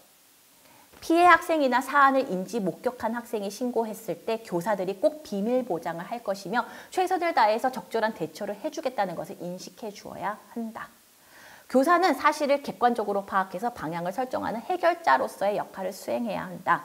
피해 학생이나 사안을 인지 목격한 학생이 신고했을 때 교사들이 꼭 비밀 보장을 할 것이며 최선을 다해서 적절한 대처를 해주겠다는 것을 인식해 주어야 한다. 교사는 사실을 객관적으로 파악해서 방향을 설정하는 해결자로서의 역할을 수행해야 한다.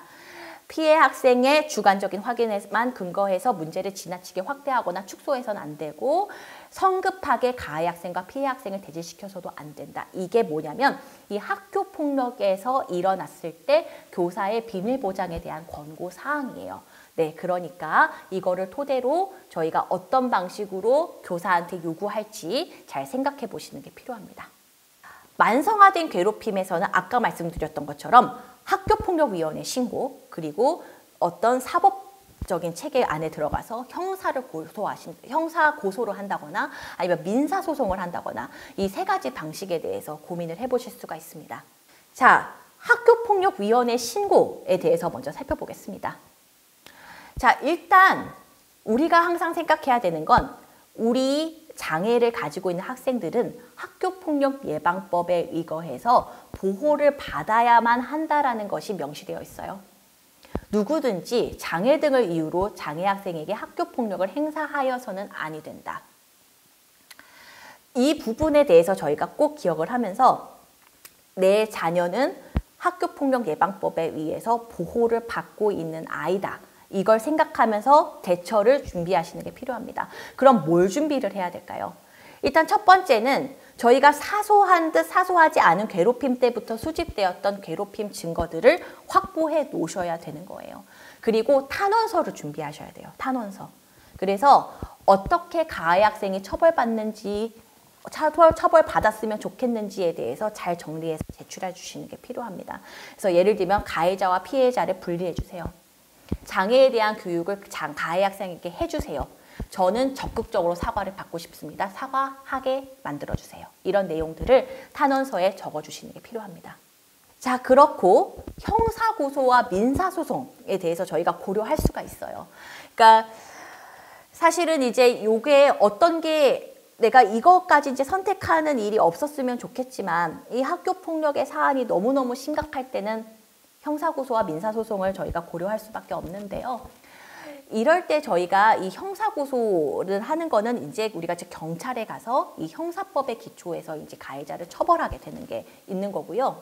피해 학생의 주관적인 확인에만 근거해서 문제를 지나치게 확대하거나 축소해서는 안 되고 성급하게 가해 학생과 피해 학생을 대질시켜서도 안 된다. 이게 뭐냐면 이 학교 폭력에서 일어났을 때 교사의 비밀 보장에 대한 권고 사항이에요. 네, 그러니까 이거를 토대로 저희가 어떤 방식으로 교사한테 요구할지 잘 생각해 보시는 게 필요합니다. 만성화된 괴롭힘에서는 아까 말씀드렸던 것처럼 학교폭력위원회 신고, 그리고 어떤 사법적인 체계 안에 들어가서 형사 고소를 한다거나 아니면 민사소송을 한다거나 이 세 가지 방식에 대해서 고민을 해보실 수가 있습니다. 자, 학교폭력위원회 신고에 대해서 먼저 살펴보겠습니다. 자, 일단 우리가 항상 생각해야 되는 건 우리 장애를 가지고 있는 학생들은 학교폭력 예방법에 의거해서 보호를 받아야만 한다라는 것이 명시되어 있어요. 누구든지 장애 등을 이유로 장애 학생에게 학교폭력을 행사하여서는 아니 된다. 이 부분에 대해서 저희가 꼭 기억을 하면서 내 자녀는 학교폭력 예방법에 의해서 보호를 받고 있는 아이다. 이걸 생각하면서 대처를 준비하시는 게 필요합니다. 그럼 뭘 준비를 해야 될까요? 일단 첫 번째는 저희가 사소한 듯 사소하지 않은 괴롭힘 때부터 수집되었던 괴롭힘 증거들을 확보해 놓으셔야 되는 거예요. 그리고 탄원서를 준비하셔야 돼요. 탄원서. 그래서 어떻게 가해 학생이 처벌받는지, 처벌받았으면 좋겠는지에 대해서 잘 정리해서 제출해 주시는 게 필요합니다. 그래서 예를 들면 가해자와 피해자를 분리해 주세요. 장애에 대한 교육을 가해 학생에게 해주세요. 저는 적극적으로 사과를 받고 싶습니다. 사과하게 만들어주세요. 이런 내용들을 탄원서에 적어주시는 게 필요합니다. 자, 그렇고 형사고소와 민사소송에 대해서 저희가 고려할 수가 있어요. 그러니까 사실은 이제 요게 어떤 게 내가 이것까지 이제 선택하는 일이 없었으면 좋겠지만 이 학교폭력의 사안이 너무너무 심각할 때는 형사고소와 민사소송을 저희가 고려할 수밖에 없는데요. 이럴 때 저희가 이 형사고소를 하는 거는 이제 우리가 이제 경찰에 가서 이 형사법에 기초해서 이제 가해자를 처벌하게 되는 게 있는 거고요.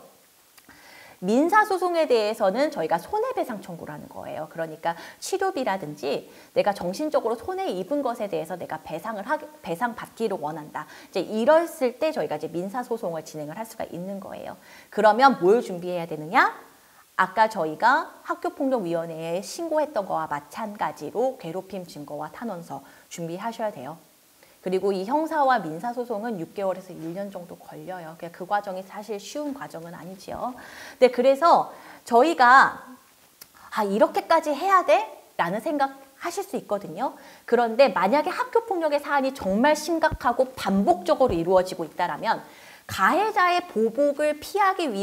민사소송에 대해서는 저희가 손해배상 청구를 하는 거예요. 그러니까 치료비라든지 내가 정신적으로 손해 입은 것에 대해서 내가 배상 받기를 원한다. 이제 이랬을 때 저희가 이제 민사소송을 진행을 할 수가 있는 거예요. 그러면 뭘 준비해야 되느냐? 아까 저희가 학교폭력위원회에 신고했던 거와 마찬가지로 괴롭힘 증거와 탄원서 준비하셔야 돼요. 그리고 이 형사와 민사소송은 6개월에서 1년 정도 걸려요. 그 과정이 사실 쉬운 과정은 아니지요. 네, 그래서 저희가 이렇게까지 해야 돼? 라는 생각 하실 수 있거든요. 그런데 만약에 학교폭력의 사안이 정말 심각하고 반복적으로 이루어지고 있다면 가해자의 보복을 피하기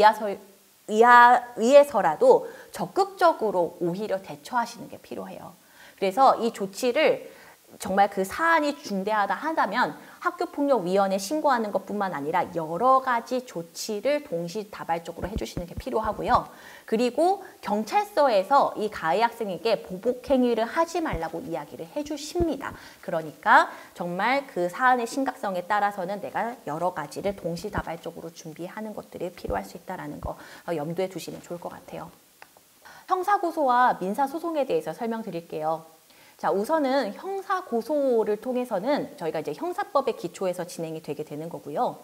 위해서라도 적극적으로 오히려 대처하시는 게 필요해요. 그래서 이 조치를 정말 그 사안이 중대하다 하다면 학교폭력위원회에 신고하는 것뿐만 아니라 여러 가지 조치를 동시다발적으로 해주시는 게 필요하고요. 그리고 경찰서에서 이 가해 학생에게 보복 행위를 하지 말라고 이야기를 해주십니다. 그러니까 정말 그 사안의 심각성에 따라서는 내가 여러 가지를 동시다발적으로 준비하는 것들이 필요할 수 있다는 거 염두에 두시면 좋을 것 같아요. 형사고소와 민사소송에 대해서 설명드릴게요. 자, 우선은 형사고소를 통해서는 저희가 이제 형사법에 기초해서 진행이 되게 되는 거고요.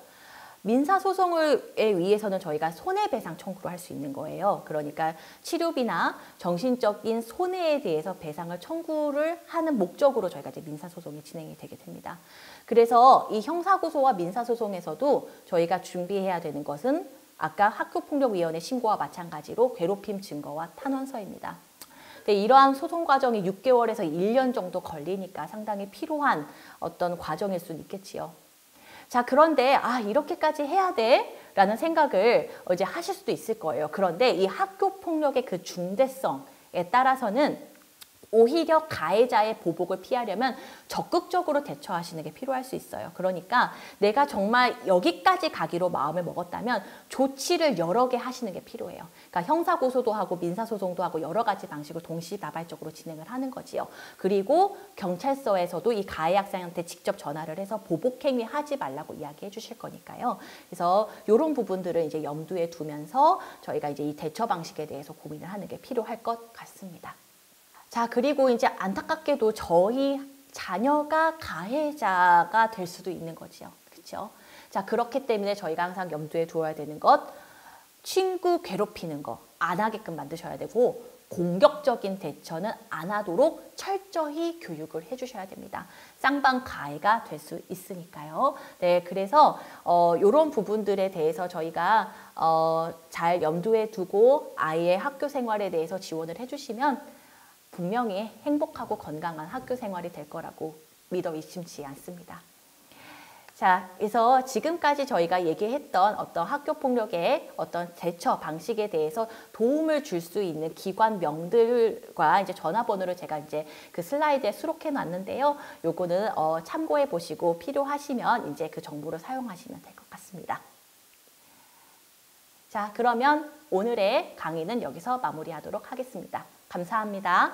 민사소송에 의해서는 저희가 손해배상 청구를 할 수 있는 거예요. 그러니까 치료비나 정신적인 손해에 대해서 배상을 청구를 하는 목적으로 저희가 이제 민사소송이 진행이 되게 됩니다. 그래서 이 형사고소와 민사소송에서도 저희가 준비해야 되는 것은 아까 학교폭력위원회 신고와 마찬가지로 괴롭힘 증거와 탄원서입니다. 네, 이러한 소송 과정이 6개월에서 1년 정도 걸리니까 상당히 필요한 어떤 과정일 수는 있겠지요. 자, 그런데 이렇게까지 해야 돼? 라는 생각을 이제 하실 수도 있을 거예요. 그런데 이 학교 폭력의 그 중대성에 따라서는 오히려 가해자의 보복을 피하려면 적극적으로 대처하시는 게 필요할 수 있어요. 그러니까 내가 정말 여기까지 가기로 마음을 먹었다면 조치를 여러 개 하시는 게 필요해요. 그러니까 형사고소도 하고 민사소송도 하고 여러 가지 방식으로 동시다발적으로 진행을 하는 거지요. 그리고 경찰서에서도 이 가해 학생한테 직접 전화를 해서 보복행위 하지 말라고 이야기해 주실 거니까요. 그래서 이런 부분들을 이제 염두에 두면서 저희가 이제 이 대처 방식에 대해서 고민을 하는 게 필요할 것 같습니다. 자, 그리고 이제 안타깝게도 저희 자녀가 가해자가 될 수도 있는 거지요. 그렇죠? 자, 그렇기 때문에 저희가 항상 염두에 두어야 되는 것, 친구 괴롭히는 거 안 하게끔 만드셔야 되고, 공격적인 대처는 안 하도록 철저히 교육을 해주셔야 됩니다. 쌍방 가해가 될 수 있으니까요. 네, 그래서 이런 부분들에 대해서 저희가 잘 염두에 두고 아이의 학교 생활에 대해서 지원을 해주시면 분명히 행복하고 건강한 학교 생활이 될 거라고 믿어 의심치 않습니다. 자, 그래서 지금까지 저희가 얘기했던 어떤 학교 폭력의 어떤 대처 방식에 대해서 도움을 줄 수 있는 기관명들과 이제 전화번호를 제가 이제 그 슬라이드에 수록해 놨는데요. 요거는 참고해 보시고 필요하시면 이제 그 정보를 사용하시면 될 것 같습니다. 자, 그러면 오늘의 강의는 여기서 마무리하도록 하겠습니다. 감사합니다.